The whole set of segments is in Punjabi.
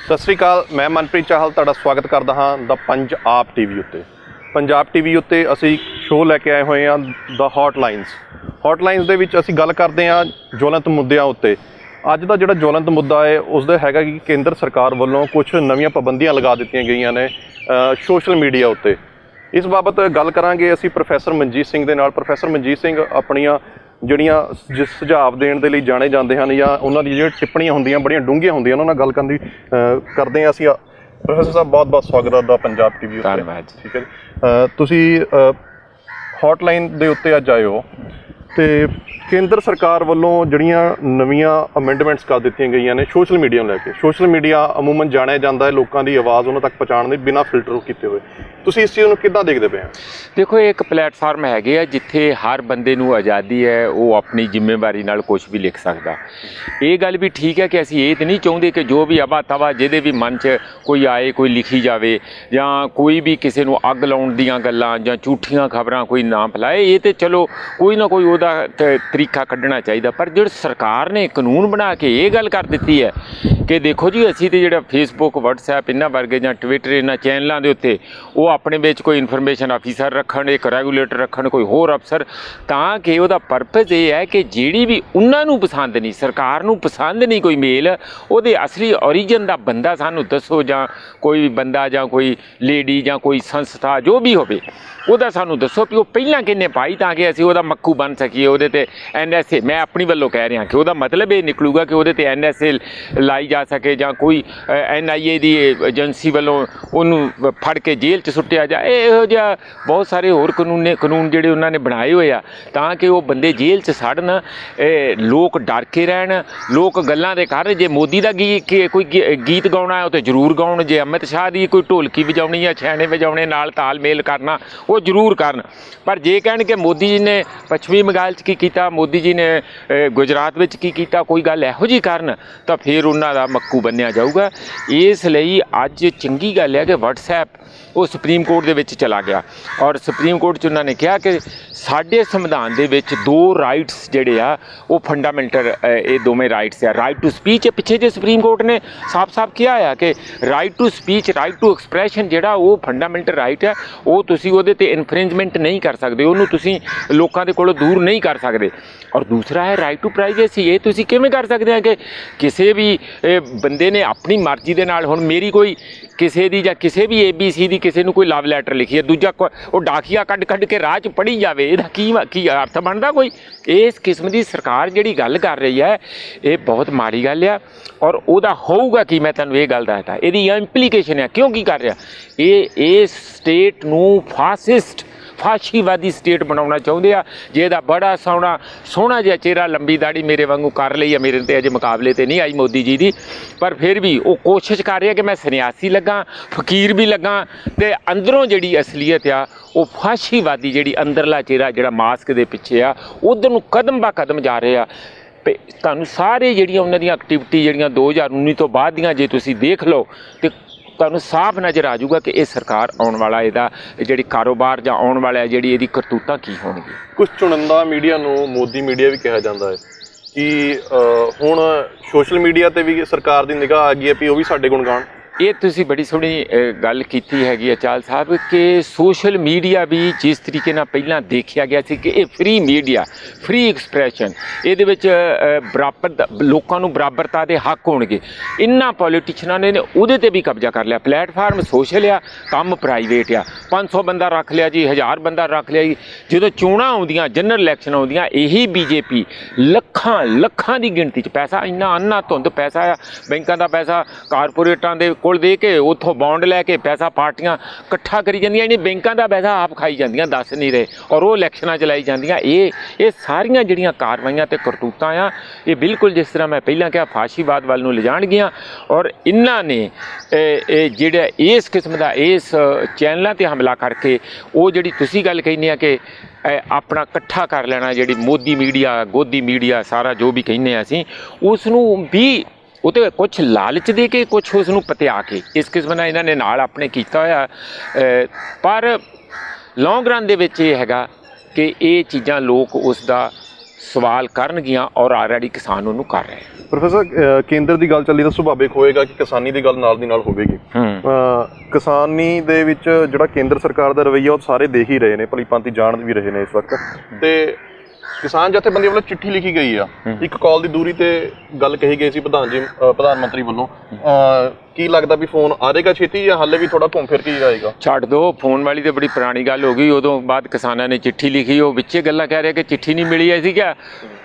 ਸਤਿ ਸ਼੍ਰੀ ਅਕਾਲ। ਮੈਂ ਮਨਪ੍ਰੀਤ ਚਾਹਲ ਤੁਹਾਡਾ ਸਵਾਗਤ ਕਰਦਾ ਹਾਂ ਦ ਪੰਜਾਬ ਟੀਵੀ ਉੱਤੇ। ਪੰਜਾਬ ਟੀਵੀ ਉੱਤੇ ਅਸੀਂ ਸ਼ੋਅ ਲੈ ਕੇ ਆਏ ਹੋਏ ਹਾਂ ਦ ਹੌਟਲਾਈਨਸ ਦੇ ਵਿੱਚ ਅਸੀਂ ਗੱਲ ਕਰਦੇ ਹਾਂ ਜਵਲੰਤ ਮੁੱਦਿਆਂ ਉੱਤੇ। ਅੱਜ ਦਾ ਜਿਹੜਾ ਜਵਲੰਤ ਮੁੱਦਾ ਹੈ ਉਸ ਦਾ ਹੈਗਾ ਕਿ ਕੇਂਦਰ ਸਰਕਾਰ ਵੱਲੋਂ ਕੁਝ ਨਵੀਆਂ ਪਾਬੰਦੀਆਂ ਲਗਾ ਦਿੱਤੀਆਂ ਗਈਆਂ ਨੇ ਸੋਸ਼ਲ ਮੀਡੀਆ ਉੱਤੇ। ਇਸ ਬਾਬਤ ਗੱਲ ਕਰਾਂਗੇ ਅਸੀਂ ਪ੍ਰੋਫੈਸਰ ਮਨਜੀਤ ਸਿੰਘ ਦੇ ਨਾਲ। ਪ੍ਰੋਫੈਸਰ ਮਨਜੀਤ ਸਿੰਘ ਆਪਣੀਆਂ ਜਿਹੜੀਆਂ ਸੁਝਾਅ ਦੇਣ ਦੇ ਲਈ ਜਾਣੇ ਜਾਂਦੇ ਹਨ ਜਾਂ ਉਹਨਾਂ ਦੀ ਜਿਹੜੀਆਂ ਟਿੱਪਣੀਆਂ ਹੁੰਦੀਆਂ ਬੜੀਆਂ ਡੂੰਘੀਆਂ ਹੁੰਦੀਆਂ ਉਹਨਾਂ ਨਾਲ ਗੱਲ ਕਰਨ ਦੀ ਕਰਦੇ ਹਾਂ ਅਸੀਂ। ਪ੍ਰੋਫੈਸਰ ਸਾਹਿਬ ਬਹੁਤ ਬਹੁਤ ਸਵਾਗਤ ਹੈ ਪੰਜਾਬ ਟੀਵੀ ਉੱਤੇ। ਧੰਨਵਾਦ। ਠੀਕ ਹੈ ਜੀ, ਤੁਸੀਂ ਹੌਟਲਾਈਨ ਦੇ ਉੱਤੇ ਅੱਜ ਆਏ ਹੋ ਅਤੇ ਕੇਂਦਰ ਸਰਕਾਰ ਵੱਲੋਂ ਜਿਹੜੀਆਂ ਨਵੀਆਂ ਅਮੈਂਡਮੈਂਟਸ ਕਰ ਦਿੱਤੀਆਂ ਗਈਆਂ ਨੇ ਸੋਸ਼ਲ ਮੀਡੀਆ ਨੂੰ ਲੈ ਕੇ। ਸੋਸ਼ਲ ਮੀਡੀਆ ਅਮੂਮਨ ਜਾਣਿਆ ਜਾਂਦਾ ਹੈ ਲੋਕਾਂ ਦੀ ਆਵਾਜ਼ ਉਹਨਾਂ ਤੱਕ ਪਹੁੰਚਾਉਣ ਦੀ ਬਿਨਾਂ ਫਿਲਟਰ ਕੀਤੇ ਹੋਏ। ਤੁਸੀਂ ਇਸ ਚੀਜ਼ ਨੂੰ ਕਿੱਦਾਂ ਦੇਖਦੇ ਪਏ ਹੋ? ਦੇਖੋ, ਇਹ ਇੱਕ ਪਲੇਟਫਾਰਮ ਹੈਗੇ ਆ ਜਿੱਥੇ ਹਰ ਬੰਦੇ ਨੂੰ ਆਜ਼ਾਦੀ ਹੈ, ਉਹ ਆਪਣੀ ਜ਼ਿੰਮੇਵਾਰੀ ਨਾਲ ਕੁਝ ਵੀ ਲਿਖ ਸਕਦਾ। ਇਹ ਗੱਲ ਵੀ ਠੀਕ ਹੈ ਕਿ ਅਸੀਂ ਇਹ ਤਾਂ ਨਹੀਂ ਚਾਹੁੰਦੇ ਕਿ ਜੋ ਵੀ ਅਵਾ ਤਵਾ ਜਿਹਦੇ ਵੀ ਮਨ 'ਚ ਕੋਈ ਆਏ ਕੋਈ ਲਿਖੀ ਜਾਵੇ, ਜਾਂ ਕੋਈ ਵੀ ਕਿਸੇ ਨੂੰ ਅੱਗ ਲਾਉਣ ਦੀਆਂ ਗੱਲਾਂ ਜਾਂ ਝੂਠੀਆਂ ਖਬਰਾਂ ਕੋਈ ਨਾ ਫੈਲਾਏ। ਇਹ ਤਾਂ ਚਲੋ ਕੋਈ ਨਾ ਕੋਈ ਉਹਦਾ ਤਰੀਕਾ ਕੱਢਣਾ ਚਾਹੀਦਾ। ਪਰ ਜਿਹੜੀ ਸਰਕਾਰ ਨੇ ਕਾਨੂੰਨ ਬਣਾ ਕੇ ਇਹ ਗੱਲ ਕਰ ਦਿੱਤੀ ਹੈ ਕਿ ਦੇਖੋ ਜੀ, ਅਸੀਂ ਤਾਂ ਜਿਹੜਾ ਫੇਸਬੁੱਕ ਵਟਸਐਪ ਇਹਨਾਂ ਵਰਗੇ ਜਾਂ ਟਵਿੱਟਰ ਇਹਨਾਂ ਚੈਨਲਾਂ ਦੇ ਉੱਤੇ ਉਹ ਆਪਣੇ ਵਿੱਚ ਕੋਈ ਇਨਫੋਰਮੇਸ਼ਨ ਆਫੀਸਰ ਰੱਖਣ, ਇੱਕ ਰੈਗੂਲੇਟਰ ਰੱਖਣ, ਕੋਈ ਹੋਰ ਅਫਸਰ, ਤਾਂ ਕਿ ਉਹਦਾ ਪਰਪਸ ਇਹ ਹੈ ਕਿ ਜਿਹੜੀ ਵੀ ਉਹਨਾਂ ਨੂੰ ਪਸੰਦ ਨਹੀਂ, ਸਰਕਾਰ ਨੂੰ ਪਸੰਦ ਨਹੀਂ ਕੋਈ ਮੇਲ, ਉਹਦੇ ਅਸਲੀ ਓਰੀਜਨ ਦਾ ਬੰਦਾ ਸਾਨੂੰ ਦੱਸੋ, ਜਾਂ ਕੋਈ ਵੀ ਬੰਦਾ ਜਾਂ ਕੋਈ ਲੇਡੀ ਜਾਂ ਕੋਈ ਸੰਸਥਾ ਜੋ ਵੀ ਹੋਵੇ ਉਹਦਾ ਸਾਨੂੰ ਦੱਸੋ ਵੀ ਉਹ ਪਹਿਲਾਂ ਕਿੰਨੇ ਪਾਈ, ਤਾਂ ਕਿ ਅਸੀਂ ਉਹਦਾ ਮੱਖੂ ਬਣ ਸਕੀਏ। ਉਹਦੇ 'ਤੇ NSA, ਮੈਂ ਆਪਣੀ ਵੱਲੋਂ ਕਹਿ ਰਿਹਾ ਕਿ ਉਹਦਾ ਮਤਲਬ ਇਹ ਨਿਕਲੂਗਾ ਕਿ ਉਹਦੇ 'ਤੇ NSA ਲਾਈ ਜਾ ਸਕੇ, ਜਾਂ ਕੋਈ NIA ਦੀ ਏਜੰਸੀ ਵੱਲੋਂ ਉਹਨੂੰ ਫੜ ਕੇ ਜੇਲ੍ਹ 'ਚ ਸੁੱਟਿਆ ਜਾ। ਇਹੋ ਜਿਹਾ ਬਹੁਤ ਸਾਰੇ ਹੋਰ ਕਾਨੂੰਨ ਜਿਹੜੇ ਉਹਨਾਂ ਨੇ ਬਣਾਏ ਹੋਏ ਆ ਤਾਂ ਕਿ ਉਹ ਬੰਦੇ ਜੇਲ੍ਹ 'ਚ ਸੜਨ, ਲੋਕ ਡਰ ਕੇ ਰਹਿਣ, ਲੋਕ ਗੱਲਾਂ ਦੇ ਕਰਨ। ਜੇ ਮੋਦੀ ਦਾ ਕੋਈ ਗੀਤ ਗਾਉਣਾ ਹੈ ਉਹ ਤਾਂ ਜ਼ਰੂਰ ਗਾਉਣ, ਜੇ ਅਮਿਤ ਸ਼ਾਹ ਦੀ ਕੋਈ ਢੋਲਕੀ ਵਜਾਉਣੀ ਜਾਂ ਛੈਣੇ ਵਜਾਉਣੇ ਨਾਲ ਤਾਲਮੇਲ ਕਰਨਾ ਉਹ ਜ਼ਰੂਰ ਕਰਨ। ਪਰ ਜੇ ਕਹਿਣ ਕਿ ਮੋਦੀ ਜੀ ਨੇ ਪੱਛਮੀ ਬੰਗਾਲ 'ਚ ਕੀ ਕੀਤਾ, ਮੋਦੀ ਜੀ ਨੇ ਗੁਜਰਾਤ ਵਿੱਚ ਕੀ ਕੀਤਾ, ਕੋਈ ਗੱਲ ਇਹੋ ਜਿਹੀ ਕਰਨ, ਤਾਂ ਫਿਰ ਉਹਨਾਂ ਦਾ ਮੱਕੂ ਬੰਨਿਆ ਜਾਊਗਾ। ਇਸ ਲਈ ਅੱਜ ਚੰਗੀ ਗੱਲ ਹੈ ਕਿ ਵਟਸਐਪ ਉਹ ਸੁਪਰੀਮ ਕੋਰਟ ਦੇ ਵਿੱਚ ਚਲਾ ਗਿਆ, ਔਰ ਸੁਪਰੀਮ ਕੋਰਟ 'ਚ ਉਹਨਾਂ ਨੇ ਕਿਹਾ ਕਿ ਸਾਡੇ ਸੰਵਿਧਾਨ ਦੇ ਵਿੱਚ ਦੋ ਰਾਈਟਸ ਜਿਹੜੇ ਆ ਉਹ ਫੰਡਾਮੈਂਟਲ, ਇਹ ਦੋਵੇਂ ਰਾਈਟਸ ਆ। ਰਾਈਟ ਟੂ ਸਪੀਚ, ਪਿੱਛੇ ਜੇ ਸੁਪਰੀਮ ਕੋਰਟ ਨੇ ਸਾਫ਼ ਕਿਹਾ ਆ ਕਿ right to speech, right to expression ਜਿਹੜਾ ਉਹ ਫੰਡਾਮੈਂਟਲ ਰਾਈਟ ਹੈ, ਉਹ ਤੁਸੀਂ ਉਹਦੇ 'ਤੇ ਇਨਫਰਿੰਜਮੈਂਟ ਨਹੀਂ ਕਰ ਸਕਦੇ, ਉਹਨੂੰ ਤੁਸੀਂ ਲੋਕਾਂ ਦੇ ਕੋਲੋਂ ਦੂਰ ਨਹੀਂ ਕਰ ਸਕਦੇ। ਔਰ ਦੂਸਰਾ ਹੈ ਰਾਈਟ ਟੂ ਪ੍ਰਾਈਵੇਸੀ। ਇਹ ਤੁਸੀਂ ਕਿਵੇਂ ਕਰ ਸਕਦੇ ਆ ਕਿ ਕਿਸੇ ਵੀ ਬੰਦੇ ਨੇ ਆਪਣੀ ਮਰਜ਼ੀ ਦੇ ਨਾਲ, ਹੁਣ ਮੇਰੀ ਕੋਈ ਕਿਸੇ ਦੀ ਜਾਂ ਕਿਸੇ ਵੀ ABC ਦੀ ਕਿਸੇ ਨੂੰ ਕੋਈ ਲਵ ਲੈਟਰ ਲਿਖੀ ਹੈ, ਦੂਜਾ ਉਹ ਡਾਕੀਆ ਕੱਢ ਕੇ ਰਾਹ 'ਚ ਪੜ੍ਹੀ ਜਾਵੇ, ਇਹਦਾ ਕੀ ਅਰਥ ਬਣਦਾ ਕੋਈ? ਇਸ ਕਿਸਮ ਦੀ ਸਰਕਾਰ ਜਿਹੜੀ ਗੱਲ ਕਰ ਰਹੀ ਹੈ ਇਹ ਬਹੁਤ ਮਾੜੀ ਗੱਲ ਆ। ਔਰ ਉਹਦਾ ਹੋਊਗਾ ਕੀ, ਮੈਂ ਤੁਹਾਨੂੰ ਇਹ ਗੱਲ ਦੱਸਦਾ, ਇਹਦੀ ਇੰਪਲੀਕੇਸ਼ਨ ਹੈ। ਕਿਉਂ ਕੀ ਕਰ ਰਿਹਾ ਇਹ ਸਟੇਟ ਨੂੰ ਫਾਸ਼ੀਵਾਦੀ ਸਟੇਟ ਬਣਾਉਣਾ ਚਾਹੁੰਦੇ ਆ, ਜਿਹਦਾ ਬੜਾ ਸੋਹਣਾ ਜਿਹਾ ਚਿਹਰਾ, ਲੰਬੀ ਦਾੜੀ ਮੇਰੇ ਵਾਂਗੂ ਕਰ ਲਈ ਆ। ਮੇਰੇ ਤੇ ਅਜੇ ਮੁਕਾਬਲੇ ਤੇ ਨਹੀਂ ਆਈ ਮੋਦੀ ਜੀ ਦੀ, ਪਰ ਫਿਰ ਵੀ ਉਹ ਕੋਸ਼ਿਸ਼ ਕਰ ਰਿਹਾ ਕਿ ਮੈਂ ਸੰਨਿਆਸੀ ਲੱਗਾ, ਫਕੀਰ ਵੀ ਲੱਗਾ, ਤੇ ਅੰਦਰੋਂ ਜਿਹੜੀ ਅਸਲੀਅਤ ਆ ਉਹ ਫਾਸ਼ੀਵਾਦੀ ਜਿਹੜੀ ਅੰਦਰਲਾ ਚਿਹਰਾ ਜਿਹੜਾ ਮਾਸਕ ਦੇ ਪਿੱਛੇ ਆ ਉੱਧਰ ਨੂੰ ਕਦਮ ਬਾ ਕਦਮ ਜਾ ਰਹੇ ਆ। ਤੁਹਾਨੂੰ ਸਾਰੇ ਜਿਹੜੀਆਂ ਉਹਨਾਂ ਦੀਆਂ ਐਕਟੀਵਿਟੀ ਜਿਹੜੀਆਂ 2019 ਤੋਂ ਬਾਅਦ ਦੀਆਂ ਜੇ ਤੁਸੀਂ ਦੇਖ ਲਓ ਤੇ ਤੁਹਾਨੂੰ ਸਾਫ਼ ਨਜ਼ਰ ਆ ਜਾਊਗਾ ਕਿ ਇਹ ਸਰਕਾਰ ਆਉਣ ਵਾਲਾ ਇਹਦਾ ਜਿਹੜੀ ਕਾਰੋਬਾਰ ਜਾਂ ਆਉਣ ਵਾਲਾ ਜਿਹੜੀ ਇਹਦੀ ਕਰਤੂਤਾਂ ਕੀ ਹੋਣਗੀਆਂ। ਕੁਝ ਚੁਣੰਦਾ ਮੀਡੀਆ ਨੂੰ ਮੋਦੀ ਮੀਡੀਆ ਵੀ ਕਿਹਾ ਜਾਂਦਾ ਹੈ ਕਿ ਹੁਣ ਸੋਸ਼ਲ ਮੀਡੀਆ 'ਤੇ ਵੀ ਸਰਕਾਰ ਦੀ ਨਿਗਾਹ ਆ ਗਈ ਹੈ ਵੀ ਉਹ ਵੀ ਸਾਡੇ ਗੁਣ ਗਾਣ। ਇਹ ਤੁਸੀਂ ਬੜੀ ਸੋਹਣੀ ਗੱਲ ਕੀਤੀ ਹੈਗੀ ਹੈ ਚਾਲ ਸਾਹਿਬ ਕਿ ਸੋਸ਼ਲ ਮੀਡੀਆ ਵੀ ਜਿਸ ਤਰੀਕੇ ਨਾਲ ਪਹਿਲਾਂ ਦੇਖਿਆ ਗਿਆ ਸੀ ਕਿ ਇਹ ਫ੍ਰੀ ਮੀਡੀਆ, ਫ੍ਰੀ ਐਕਸਪ੍ਰੈਸ਼ਨ, ਇਹਦੇ ਵਿੱਚ ਲੋਕਾਂ ਨੂੰ ਬਰਾਬਰਤਾ ਦੇ ਹੱਕ ਹੋਣਗੇ, ਇਹਨਾਂ ਪੋਲੀਟੀਸ਼ੀਅਨਾਂ ਨੇ ਉਹਦੇ 'ਤੇ ਵੀ ਕਬਜ਼ਾ ਕਰ ਲਿਆ। ਪਲੇਟਫਾਰਮ ਸੋਸ਼ਲ ਆ, ਕੰਮ ਪ੍ਰਾਈਵੇਟ ਆ। 500 ਬੰਦਾ ਰੱਖ ਲਿਆ ਜੀ, 1000 ਬੰਦਾ ਰੱਖ ਲਿਆ ਜੀ। ਜਦੋਂ ਚੋਣਾਂ ਆਉਂਦੀਆਂ, ਜਨਰਲ ਇਲੈਕਸ਼ਨ ਆਉਂਦੀਆਂ, ਇਹੀ BJP ਲੱਖਾਂ ਦੀ ਗਿਣਤੀ 'ਚ ਪੈਸਾ, ਇੰਨਾ ਅੰਨਾ ਧੁੰਦ ਪੈਸਾ ਆ, ਬੈਂਕਾਂ ਦਾ ਪੈਸਾ ਕਾਰਪੋਰੇਟਾਂ ਦੇ ਕੋਲ ਦੇ ਕੇ ਉੱਥੋਂ ਬੌਂਡ ਲੈ ਕੇ ਪੈਸਾ ਪਾਰਟੀਆਂ ਇਕੱਠਾ ਕਰੀ ਜਾਂਦੀਆਂ, ਇਹਨੇ ਬੈਂਕਾਂ ਦਾ ਪੈਸਾ ਆਪ ਖਾਈ ਜਾਂਦੀਆਂ, ਦੱਸ ਨਹੀਂ ਰਹੇ, ਔਰ ਉਹ ਇਲੈਕਸ਼ਨਾਂ ਚਲਾਈ ਜਾਂਦੀਆਂ। ਇਹ ਸਾਰੀਆਂ ਜਿਹੜੀਆਂ ਕਾਰਵਾਈਆਂ ਤੇ ਕਰਤੂਤਾਂ ਆ ਇਹ ਬਿਲਕੁਲ ਜਿਸ ਤਰ੍ਹਾਂ ਮੈਂ ਪਹਿਲਾਂ ਕਿਹਾ ਫਾਸ਼ੀਵਾਦ ਵੱਲ ਨੂੰ ਲਿਜਾਣਗੀਆਂ। ਔਰ ਇਹਨਾਂ ਨੇ ਜਿਹੜਾ ਇਸ ਕਿਸਮ ਦਾ ਇਸ ਚੈਨਲਾਂ 'ਤੇ ਹਮਲਾ ਕਰਕੇ ਉਹ ਜਿਹੜੀ ਤੁਸੀਂ ਗੱਲ ਕਹਿੰਦੇ ਆ ਕਿ ਆਪਣਾ ਇਕੱਠਾ ਕਰ ਲੈਣਾ, ਜਿਹੜੀ ਮੋਦੀ ਮੀਡੀਆ, ਗੋਦੀ ਮੀਡੀਆ, ਸਾਰਾ ਜੋ ਵੀ ਕਹਿੰਦੇ ਆ ਅਸੀਂ, ਉਸ ਨੂੰ ਵੀ ਉਹ ਤੇ ਕੁਛ ਲਾਲਚ ਦੇ ਕੇ, ਕੁਛ ਉਸ ਨੂੰ ਪਤਿਆ ਕੇ ਇਸ ਕਿਸਮ ਨਾਲ ਇਹਨਾਂ ਨੇ ਨਾਲ ਆਪਣੇ ਕੀਤਾ ਹੋਇਆ। ਪਰ ਲੌਂਗ ਰਨ ਦੇ ਵਿੱਚ ਇਹ ਹੈਗਾ ਕਿ ਇਹ ਚੀਜ਼ਾਂ ਲੋਕ ਉਸ ਦਾ ਸਵਾਲ ਕਰਨਗੀਆਂ ਔਰ ਆਲਰੇਡੀ ਕਿਸਾਨ ਉਹਨੂੰ ਕਰ ਰਹੇ। ਪ੍ਰੋਫੈਸਰ, ਕੇਂਦਰ ਦੀ ਗੱਲ ਚੱਲੀ ਤਾਂ ਸੁਭਾਵਿਕ ਹੋਏਗਾ ਕਿ ਕਿਸਾਨੀ ਦੀ ਗੱਲ ਨਾਲ ਦੀ ਨਾਲ ਹੋਵੇਗੀ। ਕਿਸਾਨੀ ਦੇ ਵਿੱਚ ਜਿਹੜਾ ਕੇਂਦਰ ਸਰਕਾਰ ਦਾ ਰਵੱਈਆ ਉਹ ਸਾਰੇ ਦੇਖ ਹੀ ਰਹੇ ਨੇ, ਭਲੀ ਭਾਂਤੀ ਜਾਣ ਵੀ ਰਹੇ ਨੇ ਇਸ ਵਕਤ। ਤੇ ਕਿਸਾਨ ਜਥੇਬੰਦੀਆਂ ਵੱਲੋਂ ਚਿੱਠੀ ਲਿਖੀ ਗਈ ਆ, ਇੱਕ ਕਾਲ ਦੀ ਦੂਰੀ ਤੇ ਗੱਲ ਕਹੀ ਗਈ ਸੀ ਪ੍ਰਧਾਨ ਮੰਤਰੀ ਵੱਲੋਂ। ਕੀ ਲੱਗਦਾ ਵੀ ਫੋਨ ਆ ਜਾਏਗਾ ਛੇਤੀ ਜਾਂ ਹਾਲੇ ਵੀ ਥੋੜਾ ਘੁੰਮ ਫਿਰ ਕੇ ਹੀ ਆਏਗਾ? ਛੱਡ ਦੋ, ਫੋਨ ਵਾਲੀ ਤੇ ਬੜੀ ਪੁਰਾਣੀ ਗੱਲ ਹੋ ਗਈ। ਉਦੋਂ ਬਾਅਦ ਕਿਸਾਨਾਂ ਨੇ ਚਿੱਠੀ ਲਿਖੀ, ਉਹ ਵਿੱਚੇ ਗੱਲਾਂ ਕਹਿ ਰਿਹਾ ਕਿ ਚਿੱਠੀ ਨਹੀਂ ਮਿਲੀ ਐ ਸੀਗਾ।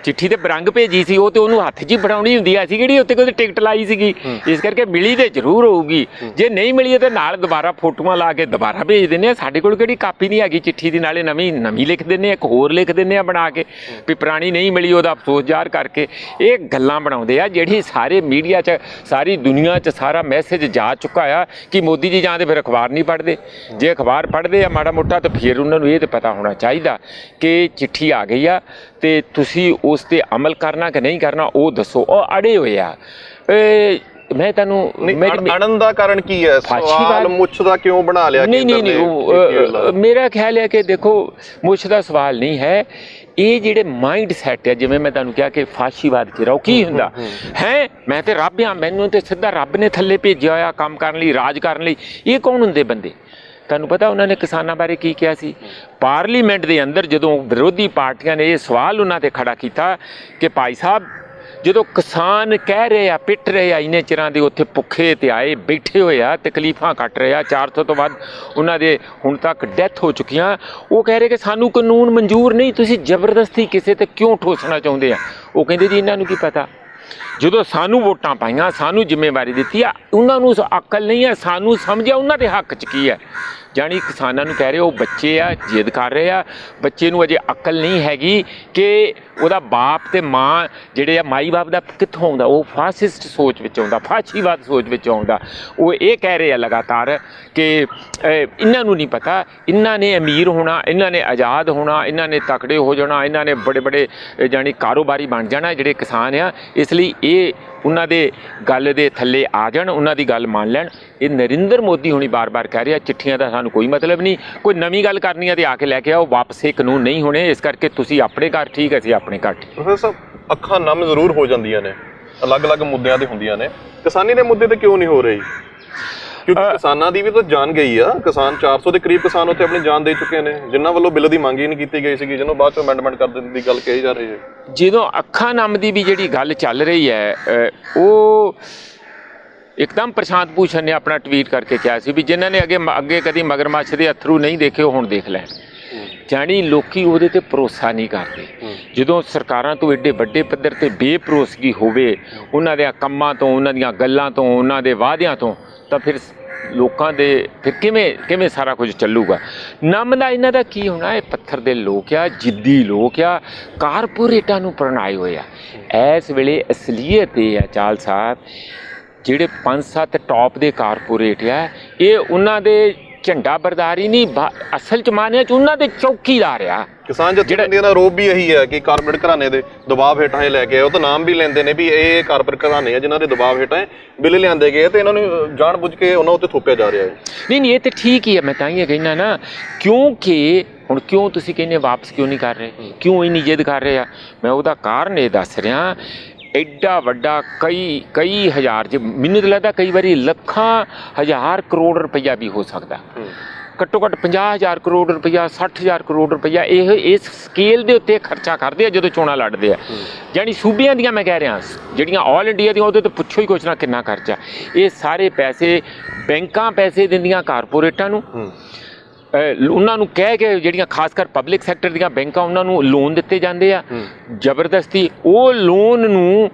ਚਿੱਠੀ ਤੇ ਬਰੰਗ ਭੇਜੀ ਸੀ, ਉਹ ਤੇ ਉਹਨੂੰ ਹੱਥ 'ਚ ਹੀ ਫੜਾਉਣੀ ਹੁੰਦੀ ਐ ਸੀ ਕਿਹੜੀ ਉੱਤੇ ਕੋਈ ਟਿਕਟ ਲਾਈ ਸੀਗੀ। ਇਸ ਕਰਕੇ ਮਿਲੀ ਤੇ ਜ਼ਰੂਰ ਹੋਊਗੀ, ਜੇ ਨਹੀਂ ਮਿਲੀ ਤੇ ਨਾਲ ਦੁਬਾਰਾ ਫੋਟੋਆਂ ਲਾ ਕੇ ਦੁਬਾਰਾ ਭੇਜ ਦਿੰਦੇ ਆ। ਸਾਡੇ ਕੋਲ ਕਿਹੜੀ ਕਾਪੀ ਨਹੀਂ ਹੈਗੀ ਚਿੱਠੀ ਦੀ, ਨਾਲੇ ਨਵੀਂ ਲਿਖ ਦਿੰਦੇ ਆ, ਇੱਕ ਹੋਰ ਲਿਖ ਦਿੰਦੇ ਆ ਬਣਾ ਕੇ ਵੀ ਪੁਰਾਣੀ ਨਹੀਂ ਮਿਲੀ, ਉਹਦਾ ਅਫਸੋਸ ਜ਼ਾਹਰ ਕਰਕੇ। ਇਹ ਗੱਲਾਂ ਬਣਾਉਂਦੇ ਆ ਜਿਹੜੀ ਸਾਰੇ ਮੀਡੀਆ 'ਚ ਸਾਰੀ ਦੁਨੀਆ 'ਚ ਸਾਰਾ ਮੈਸੇਜ ਜਾ ਚੁੱਕਾ ਆ ਕਿ ਮੋਦੀ ਜੀ ਜਾਂ ਤੇ ਫਿਰ ਅਖਬਾਰ ਨਹੀਂ ਪੜ੍ਹਦੇ। ਜੇ ਅਖਬਾਰ ਪੜ੍ਹਦੇ ਆ ਮਾੜਾ ਮੋਟਾ ਤਾਂ ਫਿਰ ਉਹਨਾਂ ਨੂੰ ਇਹ ਤਾਂ ਪਤਾ ਹੋਣਾ ਚਾਹੀਦਾ ਕਿ ਚਿੱਠੀ ਆ ਗਈ ਆ ਤੇ ਤੁਸੀਂ ਉਸ 'ਤੇ ਅਮਲ ਕਰਨਾ ਕਿ ਨਹੀਂ ਕਰਨਾ ਉਹ ਦੱਸੋ। ਉਹ ਅੜੇ ਹੋਏ ਆ। ਮੈਂ ਤੁਹਾਨੂੰ ਅੜਨ ਦਾ ਕਾਰਨ ਕੀ ਹੈ? ਸਵਾਲ ਮੁੱਛ ਦਾ ਕਿਉਂ ਬਣਾ ਲਿਆ? ਨਹੀਂ, ਮੇਰਾ ਖਿਆਲ ਹੈ ਕਿ ਦੇਖੋ ਮੁੱਛ ਦਾ ਸਵਾਲ ਨਹੀਂ ਹੈ, ਇਹ ਜਿਹੜੇ ਮਾਈਂਡ ਸੈਟ ਹੈ, ਜਿਵੇਂ ਮੈਂ ਤੁਹਾਨੂੰ ਕਿਹਾ ਕਿ ਫਾਸ਼ੀਵਾਦ 'ਚ ਰਹੋ। ਕੀ ਹੁੰਦਾ ਹੈ? ਮੈਂ ਤੇ ਰੱਬ ਹਾਂ, ਮੈਨੂੰ ਤੇ ਸਿੱਧਾ ਰੱਬ ਨੇ ਥੱਲੇ ਭੇਜਿਆ ਹੋਇਆ ਕੰਮ ਕਰਨ ਲਈ, ਰਾਜ ਕਰਨ ਲਈ। ਇਹ ਕੌਣ ਹੁੰਦੇ ਬੰਦੇ? ਤੁਹਾਨੂੰ ਪਤਾ ਉਹਨਾਂ ਨੇ ਕਿਸਾਨਾਂ ਬਾਰੇ ਕੀ ਕਿਹਾ ਸੀ? ਪਾਰਲੀਮੈਂਟ ਦੇ ਅੰਦਰ ਜਦੋਂ ਵਿਰੋਧੀ ਪਾਰਟੀਆਂ ਨੇ ਇਹ ਸਵਾਲ ਉਹਨਾਂ 'ਤੇ ਖੜਾ ਕੀਤਾ ਕਿ ਭਾਈ ਸਾਹਿਬ ਜਦੋਂ ਕਿਸਾਨ ਕਹਿ ਰਹੇ ਆ, ਪਿੱਟ ਰਹੇ ਆ, ਇੰਨੇ ਚਿਰਾਂ ਦੇ ਉੱਥੇ ਭੁੱਖੇ ਤੇ ਆਏ ਬੈਠੇ ਹੋਏ ਆ, ਤਕਲੀਫਾਂ ਕੱਟ ਰਹੇ ਆ, 400 ਤੋਂ ਵੱਧ ਉਹਨਾਂ ਦੇ ਹੁਣ ਤੱਕ ਡੈਥ ਹੋ ਚੁੱਕੀਆਂ, ਉਹ ਕਹਿ ਰਹੇ ਕਿ ਸਾਨੂੰ ਕਾਨੂੰਨ ਮਨਜ਼ੂਰ ਨਹੀਂ, ਤੁਸੀਂ ਜ਼ਬਰਦਸਤੀ ਕਿਸੇ ਤੇ ਕਿਉਂ ਠੋਸਣਾ ਚਾਹੁੰਦੇ ਆ? ਉਹ ਕਹਿੰਦੇ ਜੀ ਇਹਨਾਂ ਨੂੰ ਕੀ ਪਤਾ, ਜਦੋਂ ਸਾਨੂੰ ਵੋਟਾਂ ਪਾਈਆਂ, ਸਾਨੂੰ ਜ਼ਿੰਮੇਵਾਰੀ ਦਿੱਤੀ ਆ, ਉਹਨਾਂ ਨੂੰ ਅਕਲ ਨਹੀਂ ਹੈ, ਸਾਨੂੰ ਸਮਝਿਆ ਉਹਨਾਂ ਦੇ ਹੱਕ 'ਚ ਕੀ ਹੈ। ਜਾਣੀ ਕਿਸਾਨਾਂ ਨੂੰ ਕਹਿ ਰਹੇ ਉਹ ਬੱਚੇ ਆ, ਜਿੱਦ ਕਰ ਰਹੇ ਆ, ਬੱਚੇ ਨੂੰ ਅਜੇ ਅਕਲ ਨਹੀਂ ਹੈਗੀ ਕਿ ਉਹਦਾ ਬਾਪ ਤੇ ਮਾਂ ਜਿਹੜੇ ਆ, ਮਾਈ ਬਾਪ ਦਾ ਕਿੱਥੋਂ ਆਉਂਦਾ? ਉਹ ਫਾਸਿਸਟ ਸੋਚ ਵਿੱਚ ਆਉਂਦਾ, ਫਾਸ਼ੀਵਾਦ ਸੋਚ ਵਿੱਚ ਆਉਂਦਾ। ਉਹ ਇਹ ਕਹਿ ਰਹੇ ਆ ਲਗਾਤਾਰ ਕਿ ਇਹਨਾਂ ਨੂੰ ਨਹੀਂ ਪਤਾ, ਇਹਨਾਂ ਨੇ ਅਮੀਰ ਹੋਣਾ, ਇਹਨਾਂ ਨੇ ਆਜ਼ਾਦ ਹੋਣਾ, ਇਹਨਾਂ ਨੇ ਤਕੜੇ ਹੋ ਜਾਣਾ, ਇਹਨਾਂ ਨੇ ਬੜੇ ਜਾਣੀ ਕਾਰੋਬਾਰੀ ਬਣ ਜਾਣਾ ਜਿਹੜੇ ਕਿਸਾਨ ਆ। ਇਸ ਲਈ ਇਹ ਉਹਨਾਂ ਦੇ ਗੱਲ ਦੇ ਥੱਲੇ ਆ ਜਾਣ, ਉਹਨਾਂ ਦੀ ਗੱਲ ਮੰਨ ਲੈਣ। ਇਹ ਨਰਿੰਦਰ ਮੋਦੀ ਹੁਣੀ ਬਾਰ-ਬਾਰ ਕਹਿ ਰਿਹਾ ਚਿੱਠੀਆਂ ਦਾ ਸਾਨੂੰ ਕੋਈ ਮਤਲਬ ਨਹੀਂ, ਕੋਈ ਨਵੀਂ ਗੱਲ ਕਰਨੀ ਹੈ ਤੇ ਆ ਕੇ ਲੈ ਕੇ ਆਓ, ਵਾਪਸ ਇਹ ਕਾਨੂੰਨ ਨਹੀਂ ਹੋਣੇ, ਇਸ ਕਰਕੇ ਤੁਸੀਂ ਆਪਣੇ ਘਰ ਠੀਕ, ਅਸੀਂ ਆਪਣੇ ਘਰ ਠੀਕ। ਪ੍ਰੋਫੈਸਰ ਸਾਹਿਬ, ਅੱਖਾਂ ਨਮ ਜ਼ਰੂਰ ਹੋ ਜਾਂਦੀਆਂ ਨੇ, ਅਲੱਗ-ਅਲੱਗ ਮੁੱਦਿਆਂ ਤੇ ਹੁੰਦੀਆਂ ਨੇ, ਕਿਸਾਨੀ ਦੇ ਮੁੱਦੇ ਤੇ ਕਿਉਂ ਨਹੀਂ ਹੋ ਰਹੀ? ਕਿਉਂਕਿ ਕਿਸਾਨਾਂ ਦੀ ਵੀ ਤਾਂ ਜਾਨ ਗਈ ਆ। ਕਿਸਾਨ 400 ਦੇ ਕਰੀਬ ਕਿਸਾਨ ਉੱਥੇ ਆਪਣੀ ਜਾਨ ਦੇ ਚੁੱਕੇ ਨੇ, ਜਿਨ੍ਹਾਂ ਵੱਲੋਂ ਬਿੱਲ ਦੀ ਮੰਗ ਹੀ ਨਹੀਂ ਕੀਤੀ ਗਈ ਸੀਗੀ, ਜਿਹਨੂੰ ਬਾਅਦ 'ਚ ਅਮੈਂਡਮੈਂਟ ਕਰ ਦੇਣ ਦੀ ਗੱਲ ਕਹੀ ਜਾ ਰਹੀ ਹੈ। ਜਦੋਂ ਅੱਖਾਂ ਨਮ ਦੀ ਵੀ ਜਿਹੜੀ ਗੱਲ ਚੱਲ ਰਹੀ ਹੈ, ਉਹ ਇੱਕਦਮ ਪ੍ਰਸ਼ਾਂਤ ਭੂਸ਼ਣ ਨੇ ਆਪਣਾ ਟਵੀਟ ਕਰਕੇ ਕਿਹਾ ਸੀ ਵੀ ਜਿਨ੍ਹਾਂ ਨੇ ਅੱਗੇ ਕਦੀ ਮਗਰਮੱਛ ਦੇ ਅਥਰੂ ਨਹੀਂ ਦੇਖੇ ਉਹ ਹੁਣ ਦੇਖ ਲੈਣ। ਜਾਣੀ ਲੋਕੀ ਉਹਦੇ ਤੇ ਭਰੋਸਾ ਨਹੀਂ ਕਰਦੇ। ਜਦੋਂ ਸਰਕਾਰਾਂ ਤੋਂ ਏਡੇ ਵੱਡੇ ਪੱਧਰ ਤੇ ਬੇਭਰੋਸਗੀ ਹੋਵੇ, ਉਹਨਾਂ ਦੇ ਕੰਮਾਂ ਤੋਂ, ਉਹਨਾਂ ਦੀਆਂ ਗੱਲਾਂ ਤੋਂ, ਉਹਨਾਂ ਦੇ ਵਾਅਦਿਆਂ ਤੋਂ, ਤਾਂ ਫਿਰ ਲੋਕਾਂ ਦੇ ਫਿਰ ਕਿਵੇਂ ਸਾਰਾ ਕੁਝ ਚੱਲੂਗਾ? ਨਮ ਦਾ ਇਹਨਾਂ ਦਾ ਕੀ ਹੋਣਾ? ਇਹ ਪੱਥਰ ਦੇ ਲੋਕ ਆ, ਜਿੱਦੀ ਲੋਕ ਆ, ਕਾਰਪੋਰੇਟਾਂ ਨੂੰ ਪ੍ਰਣਾਏ ਹੋਏ ਆ। ਇਸ ਵੇਲੇ ਅਸਲੀਅਤ ਇਹ ਆ ਚਾਲ ਸਾਹਿਬ, ਜਿਹੜੇ 5-7 ਟੌਪ ਦੇ ਕਾਰਪੋਰੇਟ ਆ, ਇਹ ਉਹਨਾਂ ਦੇ ਝੰਡਾ ਬਰਦਾਰੀ ਨਹੀਂ, ਅਸਲ 'ਚ ਮਾਨਿਆ 'ਚ ਉਹਨਾਂ ਦੇ ਚੌਕੀਦਾਰ ਆ। ਕਿਸਾਨ ਜਥੇਬੰਦੀਆਂ ਦਾ ਆਰੋਪ ਵੀ ਇਹੀ ਹੈ ਕਿ ਕਾਰਪੋਰੇਟ ਘਰਾਣੇ ਦੇ ਦਬਾਅ ਹੇਠਾਂ ਇਹ ਲੈ ਕੇ ਆਏ। ਉਹ ਤਾਂ ਨਾਮ ਵੀ ਲੈਂਦੇ ਨੇ ਵੀ ਇਹ ਕਾਰਪੋਰੇਟ ਘਰਾਣੇ ਆ ਜਿਨ੍ਹਾਂ ਦੇ ਦਬਾਅ ਹੇਠਾਂ ਬਿੱਲ ਲਿਆਂਦੇ ਗਏ ਤੇ ਇਹਨਾਂ ਨੂੰ ਜਾਣ ਬੁੱਝ ਕੇ ਉਹਨਾਂ ਉੱਤੇ ਥੋਪਿਆ ਜਾ ਰਿਹਾ ਹੈ। ਨਹੀਂ, ਇਹ ਤਾਂ ਠੀਕ ਹੀ ਹੈ। ਮੈਂ ਤਾਂ ਹੀ ਕਹਿਣਾ ਨਾ, ਕਿਉਂਕਿ ਹੁਣ ਕਿਉਂ ਤੁਸੀਂ ਕਹਿੰਦੇ ਵਾਪਸ ਕਿਉਂ ਨਹੀਂ ਕਰ ਰਹੇ, ਕਿਉਂ ਇੰਨੀ ਜਿੱਦ ਕਰ ਰਹੇ ਆ? ਮੈਂ ਉਹਦਾ ਕਾਰਨ ਇਹ ਦੱਸ ਰਿਹਾ, ਐਡਾ ਵੱਡਾ ਕਈ ਹਜ਼ਾਰ, ਮੈਨੂੰ ਤਾਂ ਲੱਗਦਾ ਕਈ ਵਾਰੀ ਲੱਖਾਂ ਹਜ਼ਾਰ ਕਰੋੜ ਰੁਪਈਆ ਵੀ ਹੋ ਸਕਦਾ, ਘੱਟੋ ਘੱਟ 50,000 ਕਰੋੜ ਰੁਪਈਆ, 60,000 ਕਰੋੜ ਰੁਪਈਆ ਇਹ ਇਸ ਸਕੇਲ ਦੇ ਉੱਤੇ ਖਰਚਾ ਕਰਦੇ ਆ ਜਦੋਂ ਚੋਣਾਂ ਲੜਦੇ ਆ। ਜਾਣੀ ਸੂਬਿਆਂ ਦੀਆਂ ਮੈਂ ਕਹਿ ਰਿਹਾ, ਜਿਹੜੀਆਂ ਆਲ ਇੰਡੀਆ ਦੀਆਂ ਉਹਦੇ ਤੋਂ ਪੁੱਛੋ ਹੀ ਕੁਛ ਨਾ ਕਿੰਨਾ ਖਰਚਾ। ਇਹ ਸਾਰੇ ਪੈਸੇ ਬੈਂਕਾਂ ਪੈਸੇ ਦਿੰਦੀਆਂ ਕਾਰਪੋਰੇਟਾਂ ਨੂੰ, ਉਹਨਾਂ ਨੂੰ ਕਹਿ ਕੇ, ਜਿਹੜੀਆਂ ਖਾਸ ਕਰ ਪਬਲਿਕ ਸੈਕਟਰ ਦੀਆਂ ਬੈਂਕਾਂ, ਉਹਨਾਂ ਨੂੰ ਲੋਨ ਦਿੱਤੇ ਜਾਂਦੇ ਆ ਜ਼ਬਰਦਸਤੀ। ਉਹ ਲੋਨ ਨੂੰ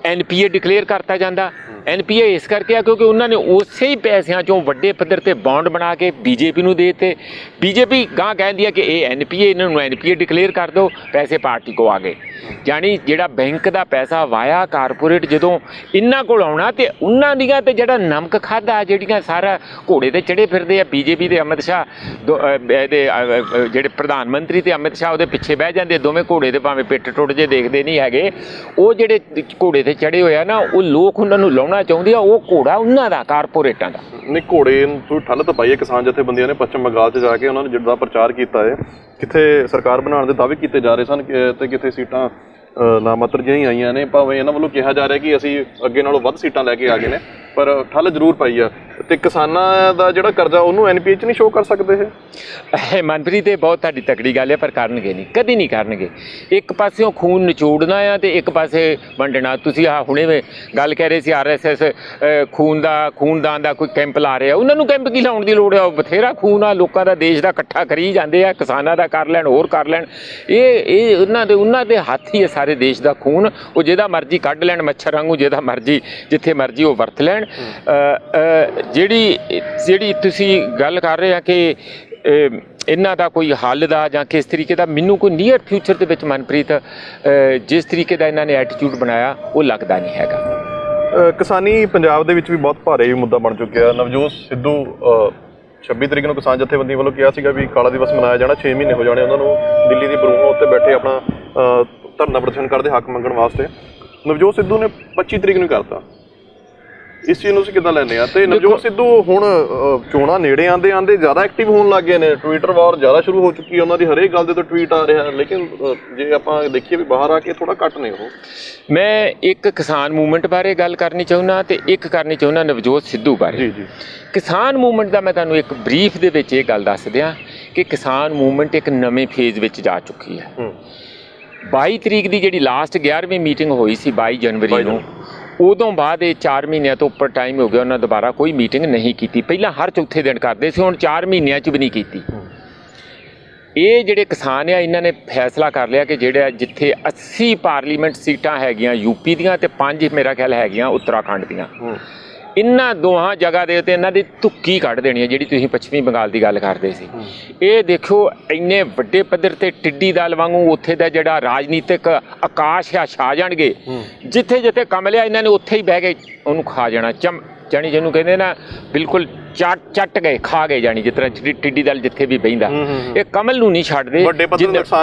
NPA ਡਿਕਲੇਅਰ ਕਰਤਾ ਜਾਂਦਾ। NPA ਇਸ ਕਰਕੇ ਆ ਕਿਉਂਕਿ ਉਹਨਾਂ ਨੇ ਉਸੇ ਹੀ ਪੈਸਿਆਂ 'ਚੋਂ ਵੱਡੇ ਪੱਧਰ 'ਤੇ ਬੌਂਡ ਬਣਾ ਕੇ BJP ਨੂੰ ਦੇ ਦਿੱਤੇ। BJP ਗਾਂ ਕਹਿੰਦੀ ਹੈ ਕਿ ਇਹ NPA, ਇਹਨਾਂ ਨੂੰ NPA ਡਿਕਲੇਅਰ ਕਰ ਦਿਓ, ਪੈਸੇ ਪਾਰਟੀ ਕੋ ਆ ਗਏ। ਜਾਣੀ ਜਿਹੜਾ ਬੈਂਕ ਦਾ ਪੈਸਾ ਵਾਇਆ ਕਾਰਪੋਰੇਟ ਜਦੋਂ ਇਹਨਾਂ ਕੋਲ ਆਉਣਾ, ਤੇ ਉਹਨਾਂ ਦੀਆਂ ਤੇ ਜਿਹੜਾ ਨਮਕ ਖਾਧਾ, ਜਿਹੜੀਆਂ ਸਾਰਾ ਘੋੜੇ 'ਤੇ ਚੜ੍ਹੇ ਫਿਰਦੇ ਆ BJP ਦੇ ਅਮਿਤ ਸ਼ਾਹ, ਇਹਦੇ ਜਿਹੜੇ ਪ੍ਰਧਾਨ ਮੰਤਰੀ ਤੇ ਅਮਿਤ ਸ਼ਾਹ ਉਹਦੇ ਪਿੱਛੇ ਬਹਿ ਜਾਂਦੇ, ਦੋਵੇਂ ਘੋੜੇ 'ਤੇ ਭਾਵੇਂ ਪਿੱਠ ਟੁੱਟ ਜੇ ਦੇਖਦੇ ਨਹੀਂ ਹੈਗੇ। ਉਹ ਜਿਹੜੇ ਘੋੜੇ 'ਤੇ ਚੜ੍ਹੇ ਹੋਏ ਆ ਨਾ, ਉਹ ਲੋਕ ਉਹਨਾਂ ਨੂੰ ਲਾਉਣਾ ਚਾਹੁੰਦੇ ਆ, ਉਹ ਘੋੜਾ ਉਹਨਾਂ ਦਾ, ਕਾਰਪੋਰੇਟਾਂ ਦਾ ਨਹੀਂ। ਘੋੜੇ ਨੂੰ ਠੱਲ ਤਾਂ ਪਾਈ ਹੈ ਕਿਸਾਨ ਜਥੇਬੰਦੀਆਂ ਨੇ। ਪੱਛਮ ਬੰਗਾਲ 'ਚ ਜਾ ਕੇ ਉਹਨਾਂ ਨੇ ਜਿੱਦਾਂ ਪ੍ਰਚਾਰ ਕੀਤਾ ਹੈ, ਕਿੱਥੇ ਸਰਕਾਰ ਬਣਾਉਣ ਦੇ ਦਾਅਵੇ ਕੀਤੇ ਜਾ ਰਹੇ ਸਨ ਤੇ ਕਿੱਥੇ ਸੀਟਾਂ ਨਾਮਾਤਰ ਜਿਹੀਆਂ ਹੀ ਆਈਆਂ ਨੇ, ਭਾਵੇਂ ਇਹਨਾਂ ਵੱਲੋਂ ਕਿਹਾ ਜਾ ਰਿਹਾ ਕਿ ਅਸੀਂ ਅੱਗੇ ਨਾਲੋਂ ਵੱਧ ਸੀਟਾਂ ਲੈ ਕੇ ਆ ਗਏ ਨੇ, ਪਰ ਠੱਲ ਜ਼ਰੂਰ ਪਾਈ ਆ। ਤੇ ਕਿਸਾਨਾਂ ਦਾ ਜਿਹੜਾ ਕਰਜ਼ਾ ਉਹਨੂੰ ਐਨਪੀਏ 'ਚ ਨਹੀਂ ਸ਼ੋਅ ਕਰ ਸਕਦੇ ਇਹ? ਮਨਪ੍ਰੀਤ, ਇਹ ਬਹੁਤ ਤੁਹਾਡੀ ਤਕੜੀ ਗੱਲ ਹੈ, ਪਰ ਕਰਨਗੇ ਨਹੀਂ, ਕਦੀ ਨਹੀਂ ਕਰਨਗੇ। ਇੱਕ ਪਾਸਿਓਂ ਖੂਨ ਨਿਚੋੜਨਾ ਆ ਤੇ ਇੱਕ ਪਾਸੇ ਵੰਡਣਾ। ਤੁਸੀਂ ਆਹ ਹੁਣੇ ਗੱਲ ਕਹਿ ਰਹੇ ਸੀ RSS ਖੂਨਦਾਨ ਦਾ ਕੋਈ ਕੈਂਪ ਲਾ ਰਿਹਾ, ਉਹਨਾਂ ਨੂੰ ਕੈਂਪ ਕੀ ਲਾਉਣ ਦੀ ਲੋੜ ਆ? ਬਥੇਰਾ ਖੂਨ ਆ ਲੋਕਾਂ ਦਾ, ਦੇਸ਼ ਦਾ ਇਕੱਠਾ ਕਰੀ ਜਾਂਦੇ ਆ, ਕਿਸਾਨਾਂ ਦਾ ਕਰ ਲੈਣ, ਹੋਰ ਕਰ ਲੈਣ। ਇਹ ਉਹਨਾਂ ਦੇ ਹੱਥ ਹੀ ਹੈ ਸਾਰੇ ਦੇਸ਼ ਦਾ ਖੂਨ। ਉਹ ਜਿਹਦਾ ਮਰਜ਼ੀ ਕੱਢ ਲੈਣ, ਮੱਛਰ ਵਾਂਗੂ ਜਿਹਦਾ ਮਰਜ਼ੀ ਜਿੱਥੇ ਮਰਜ਼ੀ ਉਹ ਵਰਤ ਲੈਣ। ਜਿਹੜੀ ਤੁਸੀਂ ਗੱਲ ਕਰ ਰਹੇ ਆ ਕਿ ਇਹਨਾਂ ਦਾ ਕੋਈ ਹੱਲ ਦਾ ਜਾਂ ਕਿਸ ਤਰੀਕੇ ਦਾ, ਮੈਨੂੰ ਕੋਈ ਨੀਅਰ ਫਿਊਚਰ ਦੇ ਵਿੱਚ ਮਨਪ੍ਰੀਤ ਜਿਸ ਤਰੀਕੇ ਦਾ ਇਹਨਾਂ ਨੇ ਐਟੀਟਿਊਡ ਬਣਾਇਆ ਉਹ ਲੱਗਦਾ ਨਹੀਂ ਹੈਗਾ। ਕਿਸਾਨੀ ਪੰਜਾਬ ਦੇ ਵਿੱਚ ਵੀ ਬਹੁਤ ਭਾਰੇ ਮੁੱਦਾ ਬਣ ਚੁੱਕਿਆ। ਨਵਜੋਤ ਸਿੱਧੂ 26 ਤਰੀਕ ਨੂੰ ਕਿਸਾਨ ਜਥੇਬੰਦੀ ਵੱਲੋਂ ਕਿਹਾ ਸੀਗਾ ਵੀ ਕਾਲਾ ਦਿਵਸ ਮਨਾਇਆ ਜਾਣਾ, 6 ਮਹੀਨੇ ਹੋ ਜਾਣੇ ਉਹਨਾਂ ਨੂੰ ਦਿੱਲੀ ਦੀ ਬਰੂਹਾਂ ਉੱਤੇ ਬੈਠੇ ਆਪਣਾ ਧਰਨਾ ਪ੍ਰਦਰਸ਼ਨ ਕਰਦੇ ਹੱਕ ਮੰਗਣ ਵਾਸਤੇ। ਨਵਜੋਤ ਸਿੱਧੂ ਨੇ 25 ਤਰੀਕ ਨੂੰ ਕਰਤਾ। ਇਸ ਚੀਜ਼ ਨੂੰ ਅਸੀਂ ਕਿੱਦਾਂ ਲੈਂਦੇ ਆ? ਤੇ ਨਵਜੋਤ ਸਿੱਧੂ ਹੁਣ ਚੋਣਾਂ ਨੇੜੇ ਆਂਦੇ ਜ਼ਿਆਦਾ ਐਕਟਿਵ ਹੋਣ ਲੱਗ ਗਏ ਨੇ, ਟਵਿੱਟਰ ਵਾਰ ਜ਼ਿਆਦਾ ਸ਼ੁਰੂ ਹੋ ਚੁੱਕੀ ਹੈ, ਉਹਨਾਂ ਦੀ ਹਰੇਕ ਗੱਲ ਦੇ ਤੋਂ ਟਵੀਟ ਆ ਰਿਹਾ। ਲੇਕਿਨ ਜੇ ਆਪਾਂ ਦੇਖੀਏ ਵੀ ਬਾਹਰ ਆ ਕੇ ਥੋੜਾ ਘੱਟ ਨੇ ਉਹ। ਮੈਂ ਇੱਕ ਕਿਸਾਨ ਮੂਵਮੈਂਟ ਬਾਰੇ ਗੱਲ ਕਰਨੀ ਚਾਹੁੰਦਾ ਤੇ ਇੱਕ ਕਰਨੀ ਚਾਹੁੰਦਾ ਨਵਜੋਤ ਸਿੱਧੂ ਬਾਰੇ। ਜੀ। ਕਿਸਾਨ ਮੂਵਮੈਂਟ ਦਾ ਮੈਂ ਤੁਹਾਨੂੰ ਇੱਕ ਬਰੀਫ ਦੇ ਵਿੱਚ ਇਹ ਗੱਲ ਦੱਸ ਦਿਆਂ ਕਿ ਕਿਸਾਨ ਮੂਵਮੈਂਟ ਇੱਕ ਨਵੇਂ ਫੇਜ਼ ਵਿੱਚ ਜਾ ਚੁੱਕੀ ਹੈ। 22 ਤਰੀਕ ਦੀ ਜਿਹੜੀ ਲਾਸਟ 11ਵੀਂ ਮੀਟਿੰਗ ਹੋਈ ਸੀ 22 ਜਨਵਰੀ ਨੂੰ, ਉਦੋਂ ਬਾਅਦ ਇਹ 4 ਮਹੀਨਿਆਂ ਤੋਂ ਉੱਪਰ ਟਾਈਮ ਹੋ ਗਿਆ, ਉਹਨਾਂ ਦੁਬਾਰਾ ਕੋਈ ਮੀਟਿੰਗ ਨਹੀਂ ਕੀਤੀ। ਪਹਿਲਾਂ ਹਰ ਚੌਥੇ ਦਿਨ ਕਰਦੇ ਸੀ, ਹੁਣ 4 ਮਹੀਨਿਆਂ 'ਚ ਵੀ ਨਹੀਂ ਕੀਤੀ। ਇਹ ਜਿਹੜੇ ਕਿਸਾਨ ਆ ਇਹਨਾਂ ਨੇ ਫੈਸਲਾ ਕਰ ਲਿਆ ਕਿ ਜਿਹੜਾ ਜਿੱਥੇ 80 ਪਾਰਲੀਮੈਂਟ ਸੀਟਾਂ ਹੈਗੀਆਂ ਯੂਪੀ ਦੀਆਂ ਤੇ 5 ਮੇਰਾ ਖਿਆਲ ਹੈਗੀਆਂ ਉੱਤਰਾਖੰਡ ਦੀਆਂ, ਇਹਨਾਂ ਦੋਹਾਂ ਜਗ੍ਹਾ ਦੇ ਉੱਤੇ ਇਹਨਾਂ ਦੀ ਧੁੱਕੀ ਕੱਢ ਦੇਣੀ ਹੈ। ਜਿਹੜੀ ਤੁਸੀਂ ਪੱਛਮੀ ਬੰਗਾਲ ਦੀ ਗੱਲ ਕਰਦੇ ਸੀ, ਇਹ ਦੇਖੋ ਇੰਨੇ ਵੱਡੇ ਪੱਧਰ ਤੇ ਟਿੱਡੀ ਦਲ ਵਾਂਗੂ ਉੱਥੇ ਦਾ ਜਿਹੜਾ ਰਾਜਨੀਤਿਕ ਆਕਾਸ਼ ਆ ਛਾ ਜਾਣਗੇ। ਜਿੱਥੇ ਜਿੱਥੇ ਕੰਮ ਲਿਆ ਇਹਨਾਂ ਨੇ ਉੱਥੇ ਹੀ ਬਹਿ ਕੇ ਉਹਨੂੰ ਖਾ ਜਾਣਾ। ਜਾਣੀ ਜਿਹਨੂੰ ਕਹਿੰਦੇ ਨਾ ਬਿਲਕੁਲ ਚੱਟ ਗਏ, ਖਾ ਗਏ। ਜਾਣੀ ਜਿਸ ਤਰ੍ਹਾਂ ਟਿੱਡੀ ਦਲ ਜਿੱਥੇ ਵੀ ਬਹਿੰਦਾ, ਇਹ ਕਮਲ ਨੂੰ ਨਹੀਂ ਛੱਡਦੇ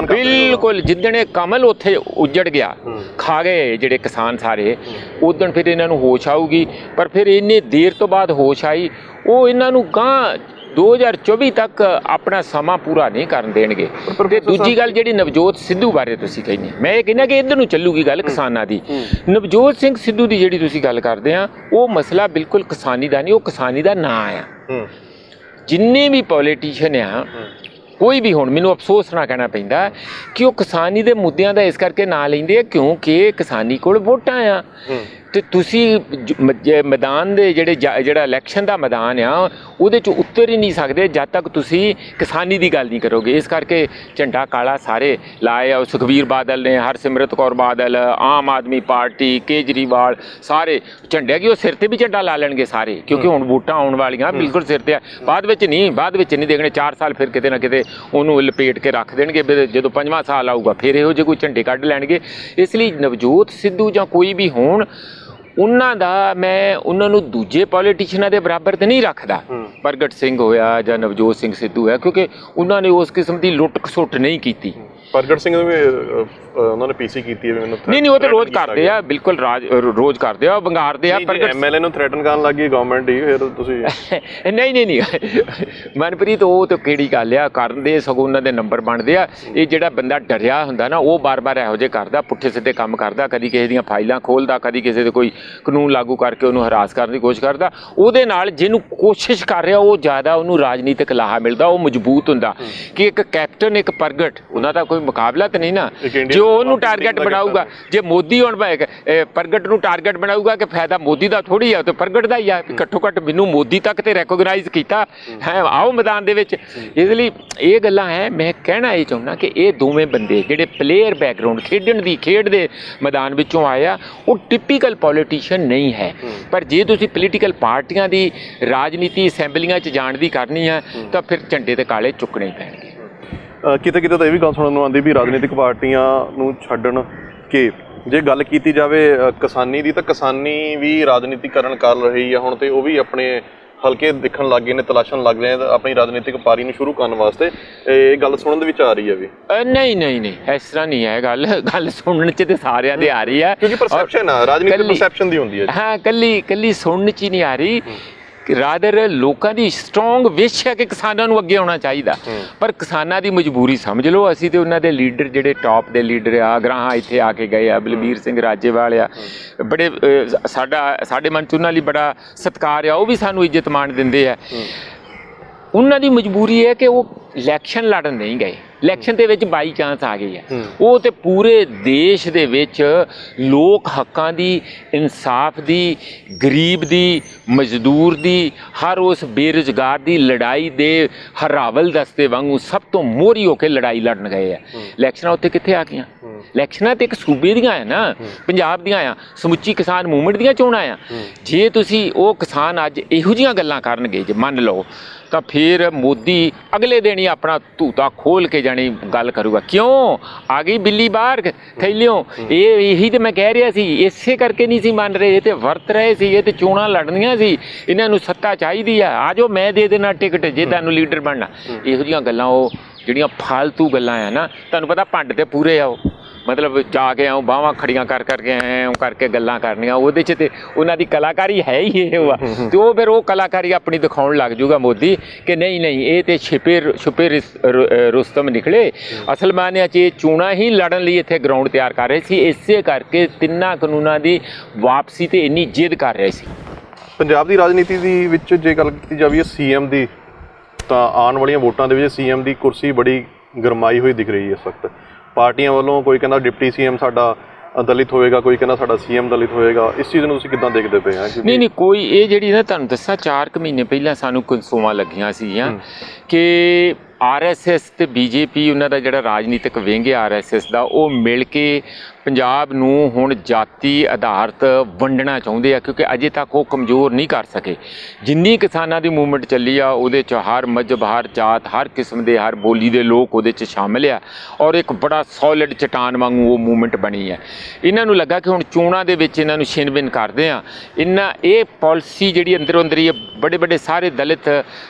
ਬਿਲਕੁਲ। ਜਿੱਦਣ ਇਹ ਕਮਲ ਉੱਥੇ ਉੱਜੜ ਗਿਆ, ਖਾ ਗਏ ਜਿਹੜੇ ਕਿਸਾਨ ਸਾਰੇ, ਉਦੋਂ ਫਿਰ ਇਹਨਾਂ ਨੂੰ ਹੋਸ਼ ਆਊਗੀ। ਪਰ ਫਿਰ ਇੰਨੀ ਦੇਰ ਤੋਂ ਬਾਅਦ ਹੋਸ਼ ਆਈ, ਉਹ ਇਹਨਾਂ ਨੂੰ ਗਾਂ 2024 ਤੱਕ ਆਪਣਾ ਸਮਾਂ ਪੂਰਾ ਨਹੀਂ ਕਰਨ ਦੇਣਗੇ। ਤੇ ਦੂਜੀ ਗੱਲ ਜਿਹੜੀ ਨਵਜੋਤ ਸਿੱਧੂ ਬਾਰੇ ਤੁਸੀਂ ਕਹਿੰਦੇ, ਮੈਂ ਇਹ ਕਹਿੰਦਾ ਕਿ ਇੱਧਰ ਨੂੰ ਚੱਲੂਗੀ ਗੱਲ ਕਿਸਾਨਾਂ ਦੀ। ਨਵਜੋਤ ਸਿੰਘ ਸਿੱਧੂ ਦੀ ਜਿਹੜੀ ਤੁਸੀਂ ਗੱਲ ਕਰਦੇ ਆ, ਉਹ ਮਸਲਾ ਬਿਲਕੁਲ ਕਿਸਾਨੀ ਦਾ ਨਹੀਂ, ਉਹ ਕਿਸਾਨੀ ਦਾ ਨਾਂ ਆ। ਜਿੰਨੇ ਵੀ ਪੋਲੀਟੀਸ਼ੀਅਨ ਆ, ਕੋਈ ਵੀ, ਹੁਣ ਮੈਨੂੰ ਅਫਸੋਸ ਨਾ ਕਹਿਣਾ ਪੈਂਦਾ ਕਿ ਉਹ ਕਿਸਾਨੀ ਦੇ ਮੁੱਦਿਆਂ ਦਾ ਇਸ ਕਰਕੇ ਨਾਂ ਲੈਂਦੇ ਆ ਕਿਉਂਕਿ ਕਿਸਾਨੀ ਕੋਲ ਵੋਟਾਂ ਆ। ਤੇ ਤੁਸੀਂ ਮੈਦਾਨ ਦੇ ਜਿਹੜਾ ਇਲੈਕਸ਼ਨ ਦਾ ਮੈਦਾਨ ਆ, ਉਹਦੇ 'ਚ ਉਤਰ ਹੀ ਨਹੀਂ ਸਕਦੇ ਜਦ ਤੱਕ ਤੁਸੀਂ ਕਿਸਾਨੀ ਦੀ ਗੱਲ ਨਹੀਂ ਕਰੋਗੇ। ਇਸ ਕਰਕੇ ਝੰਡਾ ਕਾਲਾ ਸਾਰੇ ਲਾਏ ਆ। ਸੁਖਬੀਰ ਬਾਦਲ ਨੇ, ਹਰਸਿਮਰਤ ਕੌਰ ਬਾਦਲ, ਆਮ ਆਦਮੀ ਪਾਰਟੀ, ਕੇਜਰੀਵਾਲ, ਸਾਰੇ ਝੰਡੇ ਕਿ ਉਹ ਸਿਰ 'ਤੇ ਵੀ ਝੰਡਾ ਲਾ ਲੈਣਗੇ ਸਾਰੇ, ਕਿਉਂਕਿ ਹੁਣ ਵੋਟਾਂ ਆਉਣ ਵਾਲੀਆਂ ਬਿਲਕੁਲ ਸਿਰ 'ਤੇ ਆ। ਬਾਅਦ ਵਿੱਚ ਨਹੀਂ ਦੇਖਣੇ। 4 ਸਾਲ ਫਿਰ ਕਿਤੇ ਨਾ ਕਿਤੇ ਉਹਨੂੰ ਲਪੇਟ ਕੇ ਰੱਖ ਦੇਣਗੇ। ਜਦੋਂ 5ਵਾਂ ਸਾਲ ਆਊਗਾ ਫਿਰ ਇਹੋ ਜਿਹੇ ਕੋਈ ਝੰਡੇ ਕੱਢ ਲੈਣਗੇ। ਇਸ ਲਈ ਨਵਜੋਤ ਸਿੱਧੂ ਜਾਂ ਕੋਈ ਵੀ ਹੋਣ, ਉਹਨਾਂ ਨੂੰ ਦੂਜੇ ਪੋਲੀਟੀਸ਼ੀਅਨਾਂ ਦੇ ਬਰਾਬਰ ਤੇ ਨਹੀਂ ਰੱਖਦਾ। ਪ੍ਰਗਟ ਸਿੰਘ ਹੋਇਆ ਜਾਂ ਨਵਜੋਤ ਸਿੰਘ ਸਿੱਧੂ ਹੈ, ਕਿਉਂਕਿ ਉਹਨਾਂ ਨੇ ਉਸ ਕਿਸਮ ਦੀ ਲੁੱਟ ਖਸੁੱਟ ਨਹੀਂ ਕੀਤੀ। ਪ੍ਰਗਟ ਸਿੰਘ ਨੇ ਉਹਨਾਂ ਨੇ ਪੀਸੀ ਕੀਤੀ ਹੈ ਮੈਨੂੰ। ਨਹੀਂ, ਉਹ ਤਾਂ ਰੋਜ਼ ਕਰਦੇ ਆ, ਬਿਲਕੁਲ ਰੋਜ਼ ਕਰਦੇ ਆ, ਵੰਗਾਰਦੇ ਆ। ਪ੍ਰਗਟ ਐਮਐਲਏ ਨੂੰ ਥ੍ਰੈਟਨ ਕਰਨ ਲੱਗ ਗਈ ਗਵਰਨਮੈਂਟ ਹੀ, ਫਿਰ ਤੁਸੀਂ ਨਹੀਂ ਮਨਪ੍ਰੀਤ, ਉਹ ਤਾਂ ਕਿਹੜੀ ਗੱਲ ਆ, ਕਰਨ ਦੇ ਸਗੋਂ ਉਹਨਾਂ ਦੇ ਨੰਬਰ ਬਣਦੇ ਆ। ਇਹ ਜਿਹੜਾ ਬੰਦਾ ਡਰਿਆ ਹੁੰਦਾ ਨਾ, ਉਹ ਬਾਰ-ਬਾਰ ਇਹੋ ਜਿਹੇ ਕਰਦਾ, ਪੁੱਠੇ ਸਿੱਧੇ ਕੰਮ ਕਰਦਾ, ਕਦੀ ਕਿਸੇ ਦੀਆਂ ਫਾਈਲਾਂ ਖੋਲ੍ਹਦਾ, ਕਦੀ ਕਿਸੇ ਦੇ ਕੋਈ ਕਾਨੂੰਨ ਲਾਗੂ ਕਰਕੇ ਉਹਨੂੰ ਹਰਾਸ ਕਰਨ ਦੀ ਕੋਸ਼ਿਸ਼ ਕਰਦਾ। ਉਹਦੇ ਨਾਲ ਜਿਹਨੂੰ ਕੋਸ਼ਿਸ਼ ਕਰ ਰਿਹਾ ਉਹ ਜ਼ਿਆਦਾ ਉਹਨੂੰ ਰਾਜਨੀਤਿਕ ਲਾਹਾ ਮਿਲਦਾ, ਉਹ ਮਜ਼ਬੂਤ ਹੁੰਦਾ। ਕਿ ਇੱਕ ਕੈਪਟਨ, ਇੱਕ ਪ੍ਰਗਟ, ਉਹਨਾਂ ਦਾ ਕੋਈ ਮੁਕਾਬਲਾ ਤਾਂ ਨਹੀਂ ਨਾ। ਜੋ ਉਹਨੂੰ ਟਾਰਗੇਟ ਬਣਾਊਗਾ, ਜੇ ਮੋਦੀ ਹੁਣ ਪ੍ਰਗਟ ਨੂੰ ਟਾਰਗੇਟ ਬਣਾਊਗਾ ਕਿ ਫਾਇਦਾ ਮੋਦੀ ਦਾ ਥੋੜ੍ਹੀ ਆ, ਤੇ ਪ੍ਰਗਟ ਦਾ ਹੀ ਆ। ਘੱਟੋ ਘੱਟ ਮੈਨੂੰ ਮੋਦੀ ਤੱਕ ਤੇ ਰੈਕੋਗਨਾਈਜ਼ ਕੀਤਾ ਹੈ, ਆਓ ਮੈਦਾਨ ਦੇ ਵਿੱਚ। ਇਸ ਲਈ ਇਹ ਗੱਲਾਂ ਹੈ। ਮੈਂ ਕਹਿਣਾ ਇਹ ਚਾਹੁੰਦਾ ਕਿ ਇਹ ਦੋਵੇਂ ਬੰਦੇ ਜਿਹੜੇ ਪਲੇਅਰ ਬੈਕਗਰਾਊਂਡ, ਖੇਡ ਦੇ ਮੈਦਾਨ ਵਿੱਚੋਂ ਆਏ ਆ, ਉਹ ਟਿਪੀਕਲ ਪੋਲੀਟੀਸ਼ੀਅਨ ਨਹੀਂ ਹੈ। ਪਰ ਜੇ ਤੁਸੀਂ ਪੋਲੀਟੀਕਲ ਪਾਰਟੀਆਂ ਦੀ ਰਾਜਨੀਤੀ ਅਸੈਂਬਲੀਆਂ 'ਚ ਜਾਣ ਦੀ ਕਰਨੀ ਆ, ਤਾਂ ਫਿਰ ਝੰਡੇ ਤੇ ਕਾਲੇ ਚੁੱਕਣੇ ਪੈਣਗੇ। ਕਿਤੇ ਤਾਂ ਇਹ ਵੀ ਗੱਲ ਸੁਣਨ ਨੂੰ ਆਉਂਦੀ ਵੀ ਰਾਜਨੀਤਿਕ ਪਾਰਟੀਆਂ ਨੂੰ ਛੱਡਣ ਕੇ ਜੇ ਗੱਲ ਕੀਤੀ ਜਾਵੇ ਕਿਸਾਨੀ ਦੀ, ਤਾਂ ਕਿਸਾਨੀ ਵੀ ਰਾਜਨੀਤੀਕਰਨ ਕਰ ਰਹੀ ਆ ਹੁਣ, ਤੇ ਉਹ ਵੀ ਆਪਣੇ ਹਲਕੇ ਦੇਖਣ ਲੱਗ ਗਏ ਨੇ, ਤਲਾਸ਼ਣ ਲੱਗ ਰਹੇ ਨੇ ਆਪਣੀ ਰਾਜਨੀਤਿਕ ਪਾਰੀ ਨੂੰ ਸ਼ੁਰੂ ਕਰਨ ਵਾਸਤੇ। ਇਹ ਗੱਲ ਸੁਣਨ ਦੇ ਵਿੱਚ ਆ ਰਹੀ ਹੈ ਵੀ ਨਹੀਂ, ਇਸ ਤਰ੍ਹਾਂ ਨਹੀਂ ਹੈ ਗੱਲ ਸੁਣਨ 'ਚ ਤੇ ਸਾਰਿਆਂ ਦੇ ਆ ਰਹੀ ਆ, ਕਿਉਂਕਿ ਪਰਸੈਪਸ਼ਨ ਆ, ਰਾਜਨੀਤਿਕ ਪਰਸੈਪਸ਼ਨ ਦੀ ਹੁੰਦੀ ਹੈ। ਹਾਂ, ਕੱਲੀ ਸੁਣਨ 'ਚ ਹੀ ਨਹੀਂ ਆ ਰਹੀ। ਰਾਦਰ ਲੋਕਾਂ ਦੀ ਸਟਰੋਂਗ ਵਿਸ਼ ਹੈ ਕਿ ਕਿਸਾਨਾਂ ਨੂੰ ਅੱਗੇ ਆਉਣਾ ਚਾਹੀਦਾ, ਪਰ ਕਿਸਾਨਾਂ ਦੀ ਮਜਬੂਰੀ ਸਮਝ ਲਓ। ਅਸੀਂ ਤੇ ਉਹਨਾਂ ਦੇ ਲੀਡਰ ਜਿਹੜੇ ਟੌਪ ਦੇ ਲੀਡਰ ਆ, ਅਗਰਾਹਾਂ ਇੱਥੇ ਆ ਕੇ ਗਏ ਆ, ਬਲਬੀਰ ਸਿੰਘ ਰਾਜੇਵਾਲ ਆ, ਬੜੇ ਸਾਡੇ ਮਨ 'ਚ ਉਹਨਾਂ ਲਈ ਬੜਾ ਸਤਿਕਾਰ ਆ, ਉਹ ਵੀ ਸਾਨੂੰ ਇੱਜ਼ਤ ਮਾਣ ਦਿੰਦੇ ਆ। ਉਹਨਾਂ ਦੀ ਮਜਬੂਰੀ ਹੈ ਕਿ ਉਹ ਇਲੈਕਸ਼ਨ ਲੜਨ ਨਹੀਂ ਗਏ, ਇਲੈਕਸ਼ਨ ਦੇ ਵਿੱਚ ਬਾਈ ਚਾਂਸ ਆ ਗਈ ਹੈ। ਉਹ ਤੇ ਪੂਰੇ ਦੇਸ਼ ਦੇ ਵਿੱਚ ਲੋਕ ਹੱਕਾਂ ਦੀ, ਇਨਸਾਫ ਦੀ, ਗਰੀਬ ਦੀ, ਮਜ਼ਦੂਰ ਦੀ, ਹਰ ਉਸ ਬੇਰੁਜ਼ਗਾਰ ਦੀ ਲੜਾਈ ਦੇ ਹਰਾਵਲ ਦਸਤੇ ਵਾਂਗੂ ਸਭ ਤੋਂ ਮੋਹਰੀ ਹੋ ਕੇ ਲੜਾਈ ਲੜਨ ਗਏ ਆ। ਇਲੈਕਸ਼ਨਾਂ ਉੱਥੇ ਕਿੱਥੇ ਆ ਗਈਆਂ? ਇਲੈਕਸ਼ਨਾਂ ਤੇ ਇੱਕ ਸੂਬੇ ਦੀਆਂ ਆ ਨਾ, ਪੰਜਾਬ ਦੀਆਂ ਆ, ਸਮੁੱਚੀ ਕਿਸਾਨ ਮੂਵਮੈਂਟ ਦੀਆਂ ਚੋਣਾਂ ਆ। ਜੇ ਤੁਸੀਂ ਉਹ ਕਿਸਾਨ ਅੱਜ ਇਹੋ ਜਿਹੀਆਂ ਗੱਲਾਂ ਕਰਨਗੇ, ਜੇ ਮੰਨ ਲਓ, ਤਾਂ ਫਿਰ ਮੋਦੀ ਅਗਲੇ ਦਿਨ ਹੀ ਆਪਣਾ ਧੂਤਾ ਖੋਲ ਕੇ ਜਾਣੀ ਗੱਲ ਕਰੂਗਾ, ਕਿਉਂ ਆ ਗਈ ਬਿੱਲੀ ਬਾਹਰ ਥੈਲਿਓ। ਇਹੀ ਤੇ ਮੈਂ ਕਹਿ ਰਿਹਾ ਸੀ, ਇਸੇ ਕਰਕੇ ਨਹੀਂ ਸੀ ਮੰਨ ਰਹੇ, ਇਹ ਤੇ ਵਰਤ ਰਹੇ ਸੀ, ਇਹ ਤੇ ਚੋਣਾਂ ਲੜਨੀਆਂ ਸੀ, ਇਹਨਾਂ ਨੂੰ ਸੱਤਾ ਚਾਹੀਦੀ ਆ, ਆ ਜਾਓ ਮੈਂ ਦੇ ਦੇਣਾ ਟਿਕਟ ਜੇ ਤੁਹਾਨੂੰ ਲੀਡਰ ਬਣਨਾ। ਇਹੋ ਜਿਹੀਆਂ ਗੱਲਾਂ, ਉਹ ਜਿਹੜੀਆਂ ਫਾਲਤੂ ਗੱਲਾਂ ਆ ਨਾ, ਤੁਹਾਨੂੰ ਪਤਾ ਭੰਡ ਤੇ ਪੂਰੇ ਆ ਉਹ, ਮਤਲਬ ਜਾ ਕੇ ਆਉਂ ਬਾਹਾਂ ਖੜੀਆਂ ਕਰ ਕਰਕੇ ਐਂ ਕਰਕੇ ਗੱਲਾਂ ਕਰਨੀਆਂ, ਉਹਦੇ 'ਚ ਤੇ ਉਹਨਾਂ ਦੀ ਕਲਾਕਾਰੀ ਹੈ ਹੀ ਇਹ ਵਾ। ਤੇ ਉਹ ਫਿਰ ਉਹ ਕਲਾਕਾਰੀ ਆਪਣੀ ਦਿਖਾਉਣ ਲੱਗ ਜੂਗਾ ਮੋਦੀ ਕਿ ਨਹੀਂ ਨਹੀਂ, ਇਹ ਤੇ ਛੁਪੇ ਰੁਸਤਮ ਨਿਕਲੇ। ਅਸਲ ਮਾਨਿਆਂ 'ਚ ਇਹ ਚੋਣਾਂ ਹੀ ਲੜਨ ਲਈ ਇੱਥੇ ਗਰਾਊਂਡ ਤਿਆਰ ਕਰ ਰਹੇ ਸੀ, ਇਸੇ ਕਰਕੇ ਤਿੰਨਾਂ ਕਾਨੂੰਨਾਂ ਦੀ ਵਾਪਸੀ ਤੇ ਇੰਨੀ ਜਿੱਦ ਕਰ ਰਹੇ ਸੀ। ਪੰਜਾਬ ਦੀ ਰਾਜਨੀਤੀ ਦੀ ਵਿੱਚ ਜੇ ਗੱਲ ਕੀਤੀ ਜਾਵੇ ਸੀਐਮ ਦੀ, ਤਾਂ ਆਉਣ ਵਾਲੀਆਂ ਵੋਟਾਂ ਦੇ ਵਿੱਚ ਸੀਐਮ ਦੀ ਕੁਰਸੀ ਬੜੀ ਗਰਮਾਈ ਹੋਈ ਦਿਖ ਰਹੀ ਹੈ ਇਸ ਵਕਤ। ਪਾਰਟੀਆਂ ਵੱਲੋਂ ਕੋਈ ਕਹਿੰਦਾ ਡਿਪਟੀ ਸੀਐਮ ਸਾਡਾ ਦਲਿਤ ਹੋਏਗਾ, ਕੋਈ ਕਹਿੰਦਾ ਸਾਡਾ ਸੀਐਮ ਦਲਿਤ ਹੋਏਗਾ। ਇਸ ਚੀਜ਼ ਨੂੰ ਤੁਸੀਂ ਕਿੱਦਾਂ ਦੇਖਦੇ ਪਏ ਆ? ਨਹੀਂ, ਕੋਈ ਇਹ ਜਿਹੜੀ ਨਾ ਤੁਹਾਨੂੰ ਦੱਸਾਂ 4 ਕੁ ਮਹੀਨੇ ਪਹਿਲਾਂ ਸਾਨੂੰ ਕਨਸੂਆਂ ਲੱਗੀਆਂ ਸੀਗੀਆਂ ਕਿ ਆਰਐਸਐਸ ਤੇ ਬੀਜੇਪੀ, ਉਹਨਾਂ ਦਾ ਜਿਹੜਾ ਰਾਜਨੀਤਿਕ ਵਿੰਗ ਹੈ ਆਰਐਸਐਸ ਦਾ, ਉਹ ਮਿਲ ਕੇ ਪੰਜਾਬ ਨੂੰ ਹੁਣ ਜਾਤੀ ਆਧਾਰਿਤ ਵੰਡਣਾ ਚਾਹੁੰਦੇ ਆ, ਕਿਉਂਕਿ ਅਜੇ ਤੱਕ ਉਹ ਕਮਜ਼ੋਰ ਨਹੀਂ ਕਰ ਸਕੇ। ਜਿੰਨੀ ਕਿਸਾਨਾਂ ਦੀ ਮੂਵਮੈਂਟ ਚੱਲੀ ਆ, ਉਹਦੇ 'ਚ ਹਰ ਮਜ਼ਹਬ, ਹਰ ਜਾਤ, ਹਰ ਕਿਸਮ ਦੇ, ਹਰ ਬੋਲੀ ਦੇ ਲੋਕ ਉਹਦੇ 'ਚ ਸ਼ਾਮਿਲ ਆ, ਔਰ ਇੱਕ ਬੜਾ ਸੋਲਿਡ ਚਟਾਨ ਵਾਂਗੂ ਉਹ ਮੂਵਮੈਂਟ ਬਣੀ ਹੈ। ਇਹਨਾਂ ਨੂੰ ਲੱਗਾ ਕਿ ਹੁਣ ਚੋਣਾਂ ਦੇ ਵਿੱਚ ਇਹਨਾਂ ਨੂੰ ਛਿਨ-ਬਿਨ ਕਰਦੇ ਆ। ਇਹ ਪਾਲਿਸੀ ਜਿਹੜੀ ਅੰਦਰੋਂ ਅੰਦਰ ਹੀ ਬੜੇ ਸਾਰੇ ਦਲਿਤ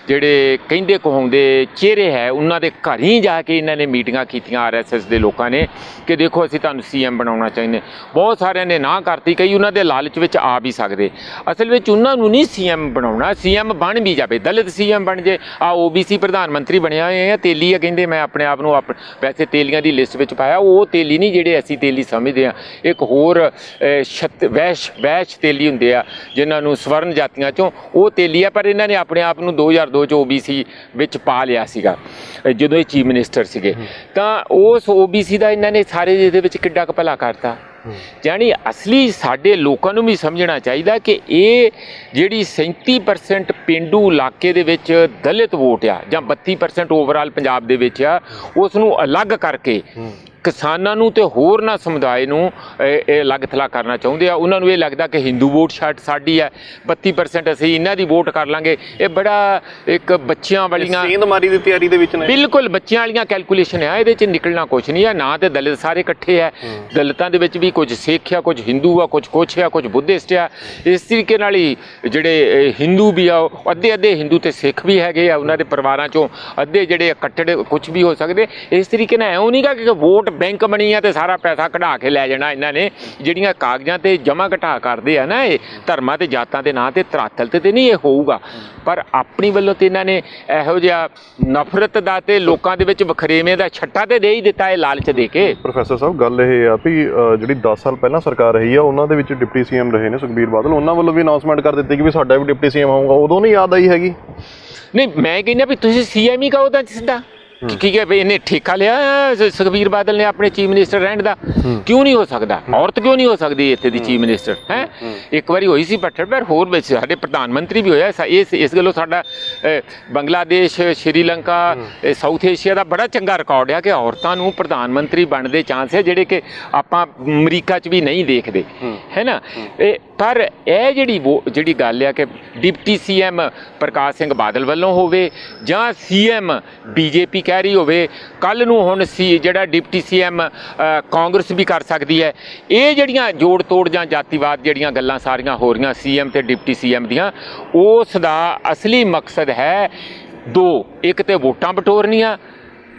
ਜਿਹੜੇ ਕਹਿੰਦੇ ਕਹਾਉਂਦੇ ਚਿਹਰੇ ਹੈ, ਉਹਨਾਂ ਦੇ ਘਰ ਹੀ ਜਾ ਕੇ ਇਹਨਾਂ ਨੇ ਮੀਟਿੰਗਾਂ ਕੀਤੀਆਂ ਆਰਐਸਐਸ ਦੇ ਲੋਕਾਂ ਨੇ ਕਿ ਦੇਖੋ ਅਸੀਂ ਤੁਹਾਨੂੰ ਸੀਐਮ ਬਣਾਉਣਾ ਚਾਹੁੰਦੇ। ਬਹੁਤ ਸਾਰਿਆਂ ਨੇ ਨਾ ਕਰਤੀ, ਕਈ ਉਹਨਾਂ ਦੇ ਲਾਲਚ ਵਿੱਚ ਆ ਵੀ ਸਕਦੇ। ਅਸਲ ਵਿੱਚ ਉਹਨਾਂ ਨੂੰ ਨਹੀਂ ਸੀਐਮ ਬਣਾਉਣਾ, ਸੀਐਮ ਬਣ ਵੀ ਜਾਵੇ, ਦਲਿਤ ਸੀਐਮ ਬਣ ਜੇ। ਓਬੀਸੀ ਪ੍ਰਧਾਨ ਮੰਤਰੀ ਬਣਿਆ ਹੋਏ ਆ, ਤੇਲੀ ਆ ਕਹਿੰਦੇ, ਮੈਂ ਆਪਣੇ ਆਪ ਨੂੰ ਵੈਸੇ ਤੇਲੀਆਂ ਦੀ ਲਿਸਟ ਵਿੱਚ ਪਾਇਆ। ਉਹ ਤੇਲੀ ਨਹੀਂ ਜਿਹੜੇ ਅਸੀਂ ਤੇਲੀ ਸਮਝਦੇ ਹਾਂ, ਇੱਕ ਹੋਰ ਵੈਸ਼ ਤੇਲੀ ਹੁੰਦੇ ਆ ਜਿਨ੍ਹਾਂ ਨੂੰ ਸਵਰਨ ਜਾਤੀਆਂ 'ਚੋਂ ਉਹ ਤੇਲੀ ਆ, ਪਰ ਇਹਨਾਂ ਨੇ ਆਪਣੇ ਆਪ ਨੂੰ 2002 'ਚ ਓਬੀਸੀ ਵਿੱਚ ਪਾ ਲਿਆ ਸੀਗਾ ਜਦੋਂ ਇਹ ਚੀਫ ਮਿਨਿਸਟਰ ਸੀਗੇ। ਤਾਂ ਉਸ ਓਬੀਸੀ ਦਾ ਇਹਨਾਂ ਨੇ ਸਾਰੇ ਇਹਦੇ ਵਿੱਚ ਕਿੱਡਾ ਕੁ ਭਲਾ ਕਰਤਾ। ਜਾਣੀ ਅਸਲੀ ਸਾਡੇ ਲੋਕਾਂ ਨੂੰ ਵੀ ਸਮਝਣਾ ਚਾਹੀਦਾ ਕਿ ਇਹ ਜਿਹੜੀ 37% ਪੇਂਡੂ ਇਲਾਕੇ ਦੇ ਵਿੱਚ ਦਲਿਤ ਵੋਟ ਆ, ਜਾਂ 32% ਓਵਰਆਲ ਪੰਜਾਬ ਦੇ ਵਿੱਚ ਆ, ਉਸ ਨੂੰ ਅਲੱਗ ਕਰਕੇ ਕਿਸਾਨਾਂ ਨੂੰ ਤੇ ਹੋਰ ਨਾ ਸਮੁਦਾਇ ਨੂੰ ਇਹ ਅਲੱਗ ਥਲਾ ਕਰਨਾ ਚਾਹੁੰਦੇ ਆ। ਉਹਨਾਂ ਨੂੰ ਇਹ ਲੱਗਦਾ ਕਿ ਹਿੰਦੂ ਵੋਟ ਸਾਡੀ ਹੈ, 32% ਅਸੀਂ ਇਹਨਾਂ ਦੀ ਵੋਟ ਕਰ ਲਾਂਗੇ। ਇਹ ਬੜਾ ਇੱਕ ਬੱਚਿਆਂ ਵਾਲੀਆਂ ਸੇਂਧਮਾਰੀ ਦੀ ਤਿਆਰੀ ਦੇ ਵਿੱਚ ਨੇ, ਬਿਲਕੁਲ ਬੱਚਿਆਂ ਵਾਲੀਆਂ ਕੈਲਕੂਲੇਸ਼ਨ ਆ, ਇਹਦੇ 'ਚ ਨਿਕਲਣਾ ਕੁਛ ਨਹੀਂ ਆ। ਨਾ ਤੇ ਦਲਿਤ ਸਾਰੇ ਇਕੱਠੇ ਆ, ਦਲਿਤਾਂ ਦੇ ਵਿੱਚ ਵੀ ਕੁਝ ਸਿੱਖ ਆ, ਕੁਝ ਹਿੰਦੂ ਆ, ਕੁਛ ਆ, ਕੁਝ ਬੁੱਧਿਸਟ ਆ। ਇਸ ਤਰੀਕੇ ਨਾਲ ਹੀ ਜਿਹੜੇ ਹਿੰਦੂ ਵੀ ਆ, ਅੱਧੇ ਹਿੰਦੂ ਤੇ ਸਿੱਖ ਵੀ ਹੈਗੇ ਆ, ਉਹਨਾਂ ਦੇ ਪਰਿਵਾਰਾਂ 'ਚੋਂ ਅੱਧੇ ਜਿਹੜੇ ਕੱਟੜ ਕੁਝ ਵੀ ਹੋ ਸਕਦੇ। ਇਸ ਤਰੀਕੇ ਨਾਲ ਐਉਂ ਨਹੀਂ ਗਾ ਕਿ ਵੋਟ ਬੈਂਕ ਬਣੀ ਆ ਤੇ ਸਾਰਾ ਪੈਸਾ ਕਢਾ ਕੇ ਲੈ ਜਾਣਾ ਇਹਨਾਂ ਨੇ। ਜਿਹੜੀਆਂ ਕਾਗਜ਼ਾਂ ਤੇ ਜਮ੍ਹਾਂ ਘਟਾ ਕਰਦੇ ਆ ਨਾ, ਇਹ ਧਰਮਾਂ ਤੇ ਜਾਤਾਂ ਦੇ ਨਾਂ ਤੇ ਧਰਾਤਲ ਤੇ ਨਹੀਂ ਇਹ ਹੋਊਗਾ, ਪਰ ਆਪਣੀ ਵੱਲੋਂ ਤੇ ਇਹਨਾਂ ਨੇ ਇਹੋ ਜਿਹਾ ਨਫ਼ਰਤ ਦਾ ਤੇ ਲੋਕਾਂ ਦੇ ਵਿੱਚ ਵਖਰੇਵੇਂ ਦਾ ਛੱਟਾ ਤੇ ਦੇ ਹੀ ਦਿੱਤਾ, ਇਹ ਲਾਲਚ ਦੇ ਕੇ। ਪ੍ਰੋਫੈਸਰ ਸਾਹਿਬ, ਗੱਲ ਇਹ ਆ ਵੀ ਜਿਹੜੀ 10 ਸਾਲ ਪਹਿਲਾਂ ਸਰਕਾਰ ਰਹੀ ਆ, ਉਹਨਾਂ ਦੇ ਵਿੱਚ ਡਿਪਟੀ ਸੀਐਮ ਰਹੇ ਨੇ ਸੁਖਬੀਰ ਬਾਦਲ, ਉਹਨਾਂ ਵੱਲੋਂ ਵੀ ਅਨਾਉਂਸਮੈਂਟ ਕਰ ਦਿੱਤੀ ਕਿ ਵੀ ਸਾਡਾ ਵੀ ਡਿਪਟੀ ਸੀਐਮ ਆਊਗਾ, ਉਦੋਂ ਨਹੀਂ ਯਾਦ ਆਈ ਹੈਗੀ? ਨਹੀਂ, ਮੈਂ ਕਹਿੰਦਾ ਵੀ ਤੁਸੀਂ ਸੀਐਮ ਹੀ ਕਹੋ ਤਾਂ ਸਿੱਧਾ ਕੀ ਹੈ ਵੀ ਇਹਨੇ ਠੇਕਾ ਲਿਆ ਸੁਖਬੀਰ ਬਾਦਲ ਨੇ ਆਪਣੇ ਚੀਫ ਮਿਨਿਸਟਰ ਰਹਿਣ ਦਾ। ਕਿਉਂ ਨਹੀਂ ਹੋ ਸਕਦਾ? ਔਰਤ ਕਿਉਂ ਨਹੀਂ ਹੋ ਸਕਦੀ ਇੱਥੇ ਦੀ ਚੀਫ ਮਿਨਿਸਟਰ? ਹੈ ਇੱਕ ਵਾਰੀ ਹੋਈ ਸੀ ਭੱਠੜ, ਪਰ ਹੋਰ ਵਿੱਚ ਸਾਡੇ ਪ੍ਰਧਾਨ ਮੰਤਰੀ ਵੀ ਹੋਇਆ। ਇਸ ਗੱਲੋਂ ਸਾਡਾ ਬੰਗਲਾਦੇਸ਼, ਸ਼੍ਰੀਲੰਕਾ, ਸਾਊਥ ਏਸ਼ੀਆ ਦਾ ਬੜਾ ਚੰਗਾ ਰਿਕਾਰਡ ਆ ਕਿ ਔਰਤਾਂ ਨੂੰ ਪ੍ਰਧਾਨ ਮੰਤਰੀ ਬਣਨ ਦੇ ਚਾਂਸ ਹੈ, ਜਿਹੜੇ ਕਿ ਆਪਾਂ ਅਮਰੀਕਾ 'ਚ ਵੀ ਨਹੀਂ ਦੇਖਦੇ, ਹੈ ਨਾ। ਪਰ ਇਹ ਜਿਹੜੀ ਗੱਲ ਆ ਕਿ ਡਿਪਟੀ ਸੀਐਮ ਪ੍ਰਕਾਸ਼ ਸਿੰਘ ਬਾਦਲ ਵੱਲੋਂ ਹੋਵੇ ਜਾਂ ਸੀਐਮ ਬੀਜੇਪੀ ਕਹਿ ਰਹੀ ਹੋਵੇ, ਕੱਲ੍ਹ ਨੂੰ ਹੁਣ ਜਿਹੜਾ ਡਿਪਟੀ ਸੀਐਮ ਕਾਂਗਰਸ ਵੀ ਕਰ ਸਕਦੀ ਹੈ। ਇਹ ਜਿਹੜੀਆਂ ਜੋੜ ਤੋੜ ਜਾਂ ਜਾਤੀਵਾਦ ਜਿਹੜੀਆਂ ਗੱਲਾਂ ਸਾਰੀਆਂ ਹੋ ਰਹੀਆਂ ਸੀਐਮ ਤੇ ਡਿਪਟੀ ਸੀਐਮ ਦੀਆਂ, ਉਸ ਦਾ ਅਸਲੀ ਮਕਸਦ ਹੈ ਦੋ। ਇੱਕ ਤੇ ਵੋਟਾਂ ਬਟੋਰਨੀਆਂ,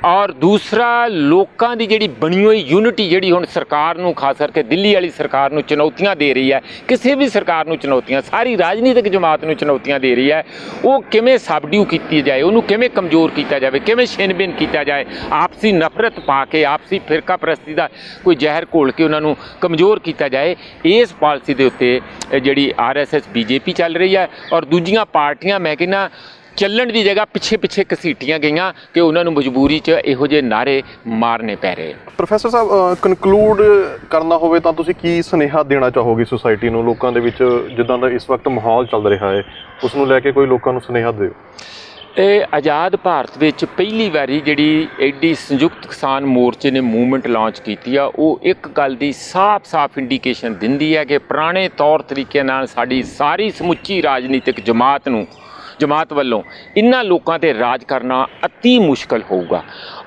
ਔਰ ਦੂਸਰਾ ਲੋਕਾਂ ਦੀ ਜਿਹੜੀ ਬਣੀ ਹੋਈ ਯੂਨਿਟੀ ਜਿਹੜੀ ਹੁਣ ਸਰਕਾਰ ਨੂੰ, ਖਾਸ ਕਰਕੇ ਦਿੱਲੀ ਵਾਲੀ ਸਰਕਾਰ ਨੂੰ ਚੁਣੌਤੀਆਂ ਦੇ ਰਹੀ ਹੈ, ਕਿਸੇ ਵੀ ਸਰਕਾਰ ਨੂੰ ਚੁਣੌਤੀਆਂ, ਸਾਰੀ ਰਾਜਨੀਤਿਕ ਜਮਾਤ ਨੂੰ ਚੁਣੌਤੀਆਂ ਦੇ ਰਹੀ ਹੈ, ਉਹ ਕਿਵੇਂ ਸਬਡਿਊ ਕੀਤੀ ਜਾਏ, ਉਹਨੂੰ ਕਿਵੇਂ ਕਮਜ਼ੋਰ ਕੀਤਾ ਜਾਵੇ, ਕਿਵੇਂ ਛਿਨ-ਬਿਨ ਕੀਤਾ ਜਾਏ, ਆਪਸੀ ਨਫ਼ਰਤ ਪਾ ਕੇ, ਆਪਸੀ ਫਿਰਕਾ ਪ੍ਰਸਤੀ ਦਾ ਕੋਈ ਜ਼ਹਿਰ ਘੋਲ ਕੇ ਉਹਨਾਂ ਨੂੰ ਕਮਜ਼ੋਰ ਕੀਤਾ ਜਾਏ, ਇਸ ਪਾਲਿਸੀ ਦੇ ਉੱਤੇ ਜਿਹੜੀ RSS BJP ਚੱਲ ਰਹੀ ਹੈ। ਔਰ ਦੂਜੀਆਂ ਪਾਰਟੀਆਂ ਮੈਂ ਕਹਿੰਦਾ ਚੱਲਣ ਦੀ ਜਗ੍ਹਾ ਪਿੱਛੇ ਘਸੀਟੀਆਂ ਗਈਆਂ ਕਿ ਉਹਨਾਂ ਨੂੰ ਮਜਬੂਰੀ 'ਚ ਇਹੋ ਜਿਹੇ ਨਾਅਰੇ ਮਾਰਨੇ ਪੈ ਰਹੇ। ਪ੍ਰੋਫੈਸਰ ਸਾਹਿਬ, ਕਨਕਲੂਡ ਕਰਨਾ ਹੋਵੇ ਤਾਂ ਤੁਸੀਂ ਕੀ ਸੁਨੇਹਾ ਦੇਣਾ ਚਾਹੋਗੇ ਸੁਸਾਇਟੀ ਨੂੰ, ਲੋਕਾਂ ਦੇ ਵਿੱਚ ਜਿੱਦਾਂ ਦਾ ਇਸ ਵਕਤ ਮਾਹੌਲ ਚੱਲ ਰਿਹਾ ਹੈ ਉਸ ਨੂੰ ਲੈ ਕੇ ਕੋਈ ਲੋਕਾਂ ਨੂੰ ਸੁਨੇਹਾ ਦਿਓ। ਇਹ ਆਜ਼ਾਦ ਭਾਰਤ ਵਿੱਚ ਪਹਿਲੀ ਵਾਰੀ ਜਿਹੜੀ ਐਡੀ ਸੰਯੁਕਤ ਕਿਸਾਨ ਮੋਰਚੇ ਨੇ ਮੂਵਮੈਂਟ ਲਾਂਚ ਕੀਤੀ ਆ, ਉਹ ਇੱਕ ਗੱਲ ਦੀ ਸਾਫ਼ ਇੰਡੀਕੇਸ਼ਨ ਦਿੰਦੀ ਹੈ ਕਿ ਪੁਰਾਣੇ ਤੌਰ ਤਰੀਕੇ ਨਾਲ ਸਾਡੀ ਸਾਰੀ ਸਮੁੱਚੀ ਰਾਜਨੀਤਿਕ ਜਮਾਤ ਵੱਲੋਂ ਇਹਨਾਂ ਲੋਕਾਂ 'ਤੇ ਰਾਜ ਕਰਨਾ ਅਤੀ ਮੁਸ਼ਕਲ ਹੋਊਗਾ।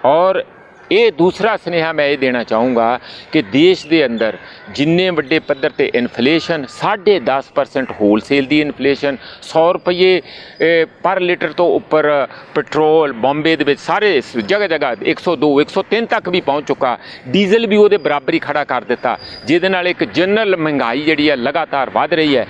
ਔਰ ਇਹ ਦੂਸਰਾ ਸੁਨੇਹਾ ਮੈਂ ਇਹ ਦੇਣਾ ਚਾਹੂੰਗਾ ਕਿ ਦੇਸ਼ ਦੇ ਅੰਦਰ ਜਿੰਨੇ ਵੱਡੇ ਪੱਧਰ 'ਤੇ ਇਨਫਲੇਸ਼ਨ, 10.5% ਹੋਲਸੇਲ ਦੀ ਇਨਫਲੇਸ਼ਨ, 100 ਰੁਪਏ ਪਰ ਲੀਟਰ ਤੋਂ ਉੱਪਰ ਪੈਟਰੋਲ ਬੰਬੇ ਦੇ ਵਿੱਚ ਸਾਰੇ ਜਗ੍ਹਾ 102 103 ਤੱਕ ਵੀ ਪਹੁੰਚ ਚੁੱਕਾ, ਡੀਜ਼ਲ ਵੀ ਉਹਦੇ ਬਰਾਬਰ ਹੀ ਖੜਾ ਕਰ ਦਿੱਤਾ, ਜਿਹਦੇ ਨਾਲ ਇੱਕ ਜਨਰਲ ਮਹਿੰਗਾਈ ਜਿਹੜੀ ਹੈ ਲਗਾਤਾਰ ਵੱਧ ਰਹੀ ਹੈ।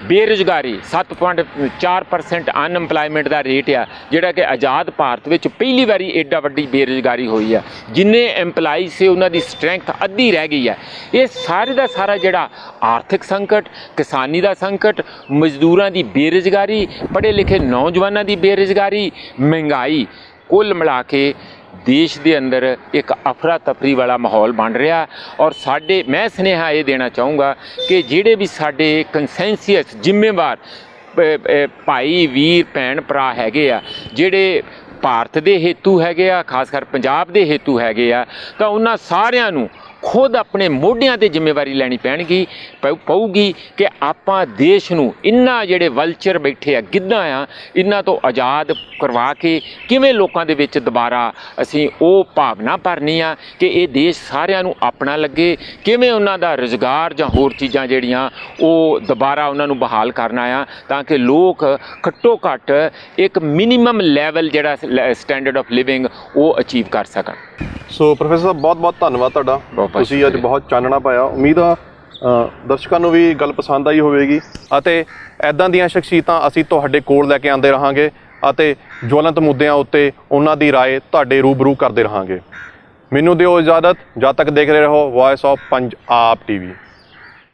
ਬੇਰੁਜ਼ਗਾਰੀ 7.4% ਅਨਐਮਪਲਾਇਮੈਂਟ ਦਾ ਰੇਟ ਆ, ਜਿਹੜਾ ਕਿ ਆਜ਼ਾਦ ਭਾਰਤ ਵਿੱਚ ਪਹਿਲੀ ਵਾਰੀ ਐਡਾ ਵੱਡੀ ਬੇਰੁਜ਼ਗਾਰੀ ਹੋਈ ਆ। ਜਿੰਨੇ ਐਮਪਲਾਈ ਸੀ ਉਹਨਾਂ ਦੀ ਸਟਰੈਂਥ ਅੱਧੀ ਰਹਿ ਗਈ ਹੈ। ਇਹ ਸਾਰੇ ਦਾ ਸਾਰਾ ਜਿਹੜਾ ਆਰਥਿਕ ਸੰਕਟ, ਕਿਸਾਨੀ ਦਾ ਸੰਕਟ, ਮਜ਼ਦੂਰਾਂ ਦੀ ਬੇਰੁਜ਼ਗਾਰੀ, ਪੜ੍ਹੇ ਲਿਖੇ ਨੌਜਵਾਨਾਂ ਦੀ ਬੇਰੁਜ਼ਗਾਰੀ, ਮਹਿੰਗਾਈ, ਕੁੱਲ ਮਿਲਾ ਕੇ ਦੇਸ਼ ਦੇ ਅੰਦਰ ਇੱਕ ਅਫਰਾ ਤਫਰੀ ਵਾਲਾ ਮਾਹੌਲ ਬਣ ਰਿਹਾ। ਔਰ ਮੈਂ ਸੁਨੇਹਾ ਇਹ ਦੇਣਾ ਚਾਹੂੰਗਾ ਕਿ ਜਿਹੜੇ ਵੀ ਸਾਡੇ ਕੰਸੈਂਸੀਅਸ ਜ਼ਿੰਮੇਵਾਰ ਭਾਈ ਵੀਰ ਭੈਣ ਭਰਾ ਹੈਗੇ ਆ, ਜਿਹੜੇ ਭਾਰਤ ਦੇ ਹੇਤੂ ਹੈਗੇ ਆ, ਖਾਸ ਕਰ ਪੰਜਾਬ ਦੇ ਹੇਤੂ ਹੈਗੇ ਆ, ਤਾਂ ਉਹਨਾਂ ਸਾਰਿਆਂ ਨੂੰ ਖੁਦ ਆਪਣੇ ਮੋਢਿਆਂ 'ਤੇ ਜ਼ਿੰਮੇਵਾਰੀ ਲੈਣੀ ਪਊਗੀ ਕਿ ਆਪਾਂ ਦੇਸ਼ ਨੂੰ ਇਹਨਾਂ ਜਿਹੜੇ ਵਲਚਰ ਬੈਠੇ ਆ, ਗਿੱਧਾਂ ਆ, ਇਹਨਾਂ ਤੋਂ ਆਜ਼ਾਦ ਕਰਵਾ ਕੇ ਕਿਵੇਂ ਲੋਕਾਂ ਦੇ ਵਿੱਚ ਦੁਬਾਰਾ ਅਸੀਂ ਉਹ ਭਾਵਨਾ ਭਰਨੀ ਆ ਕਿ ਇਹ ਦੇਸ਼ ਸਾਰਿਆਂ ਨੂੰ ਆਪਣਾ ਲੱਗੇ, ਕਿਵੇਂ ਉਹਨਾਂ ਦਾ ਰੁਜ਼ਗਾਰ ਜਾਂ ਹੋਰ ਚੀਜ਼ਾਂ ਜਿਹੜੀਆਂ ਉਹ ਦੁਬਾਰਾ ਉਹਨਾਂ ਨੂੰ ਬਹਾਲ ਕਰਨਾ ਆ, ਤਾਂ ਕਿ ਲੋਕ ਘੱਟੋ ਘੱਟ ਇੱਕ ਮਿਨੀਮਮ ਲੈਵਲ ਜਿਹੜਾ ਸਟੈਂਡਰਡ ਆਫ ਲਿਵਿੰਗ ਉਹ ਅਚੀਵ ਕਰ ਸਕਣ। ਸੋ ਪ੍ਰੋਫੈਸਰ ਸਾਹਿਬ, ਬਹੁਤ ਧੰਨਵਾਦ ਤੁਹਾਡਾ, ਤੁਸੀਂ ਅੱਜ ਬਹੁਤ ਚਾਨਣਾ ਪਾਇਆ। ਉਮੀਦ ਆ ਦਰਸ਼ਕਾਂ ਨੂੰ ਵੀ ਗੱਲ ਪਸੰਦ ਆਈ ਹੋਵੇਗੀ ਅਤੇ ਐਦਾਂ ਦੀਆਂ ਸ਼ਖਸੀਅਤਾਂ ਅਸੀਂ ਤੁਹਾਡੇ ਕੋਲ ਲੈ ਕੇ ਆਉਂਦੇ ਰਹਾਂਗੇ ਅਤੇ ਜਵਲੰਤ ਮੁੱਦਿਆਂ ਉੱਤੇ ਉਹਨਾਂ ਦੀ ਰਾਏ ਤੁਹਾਡੇ ਰੂਬਰੂ ਕਰਦੇ ਰਹਾਂਗੇ। ਮੈਨੂੰ ਦਿਓ ਇਜਾਜ਼ਤ, ਜਦ ਤੱਕ ਦੇਖਦੇ ਰਹੋ ਵੌਇਸ ਆਫ ਪੰਜਾਬ TV।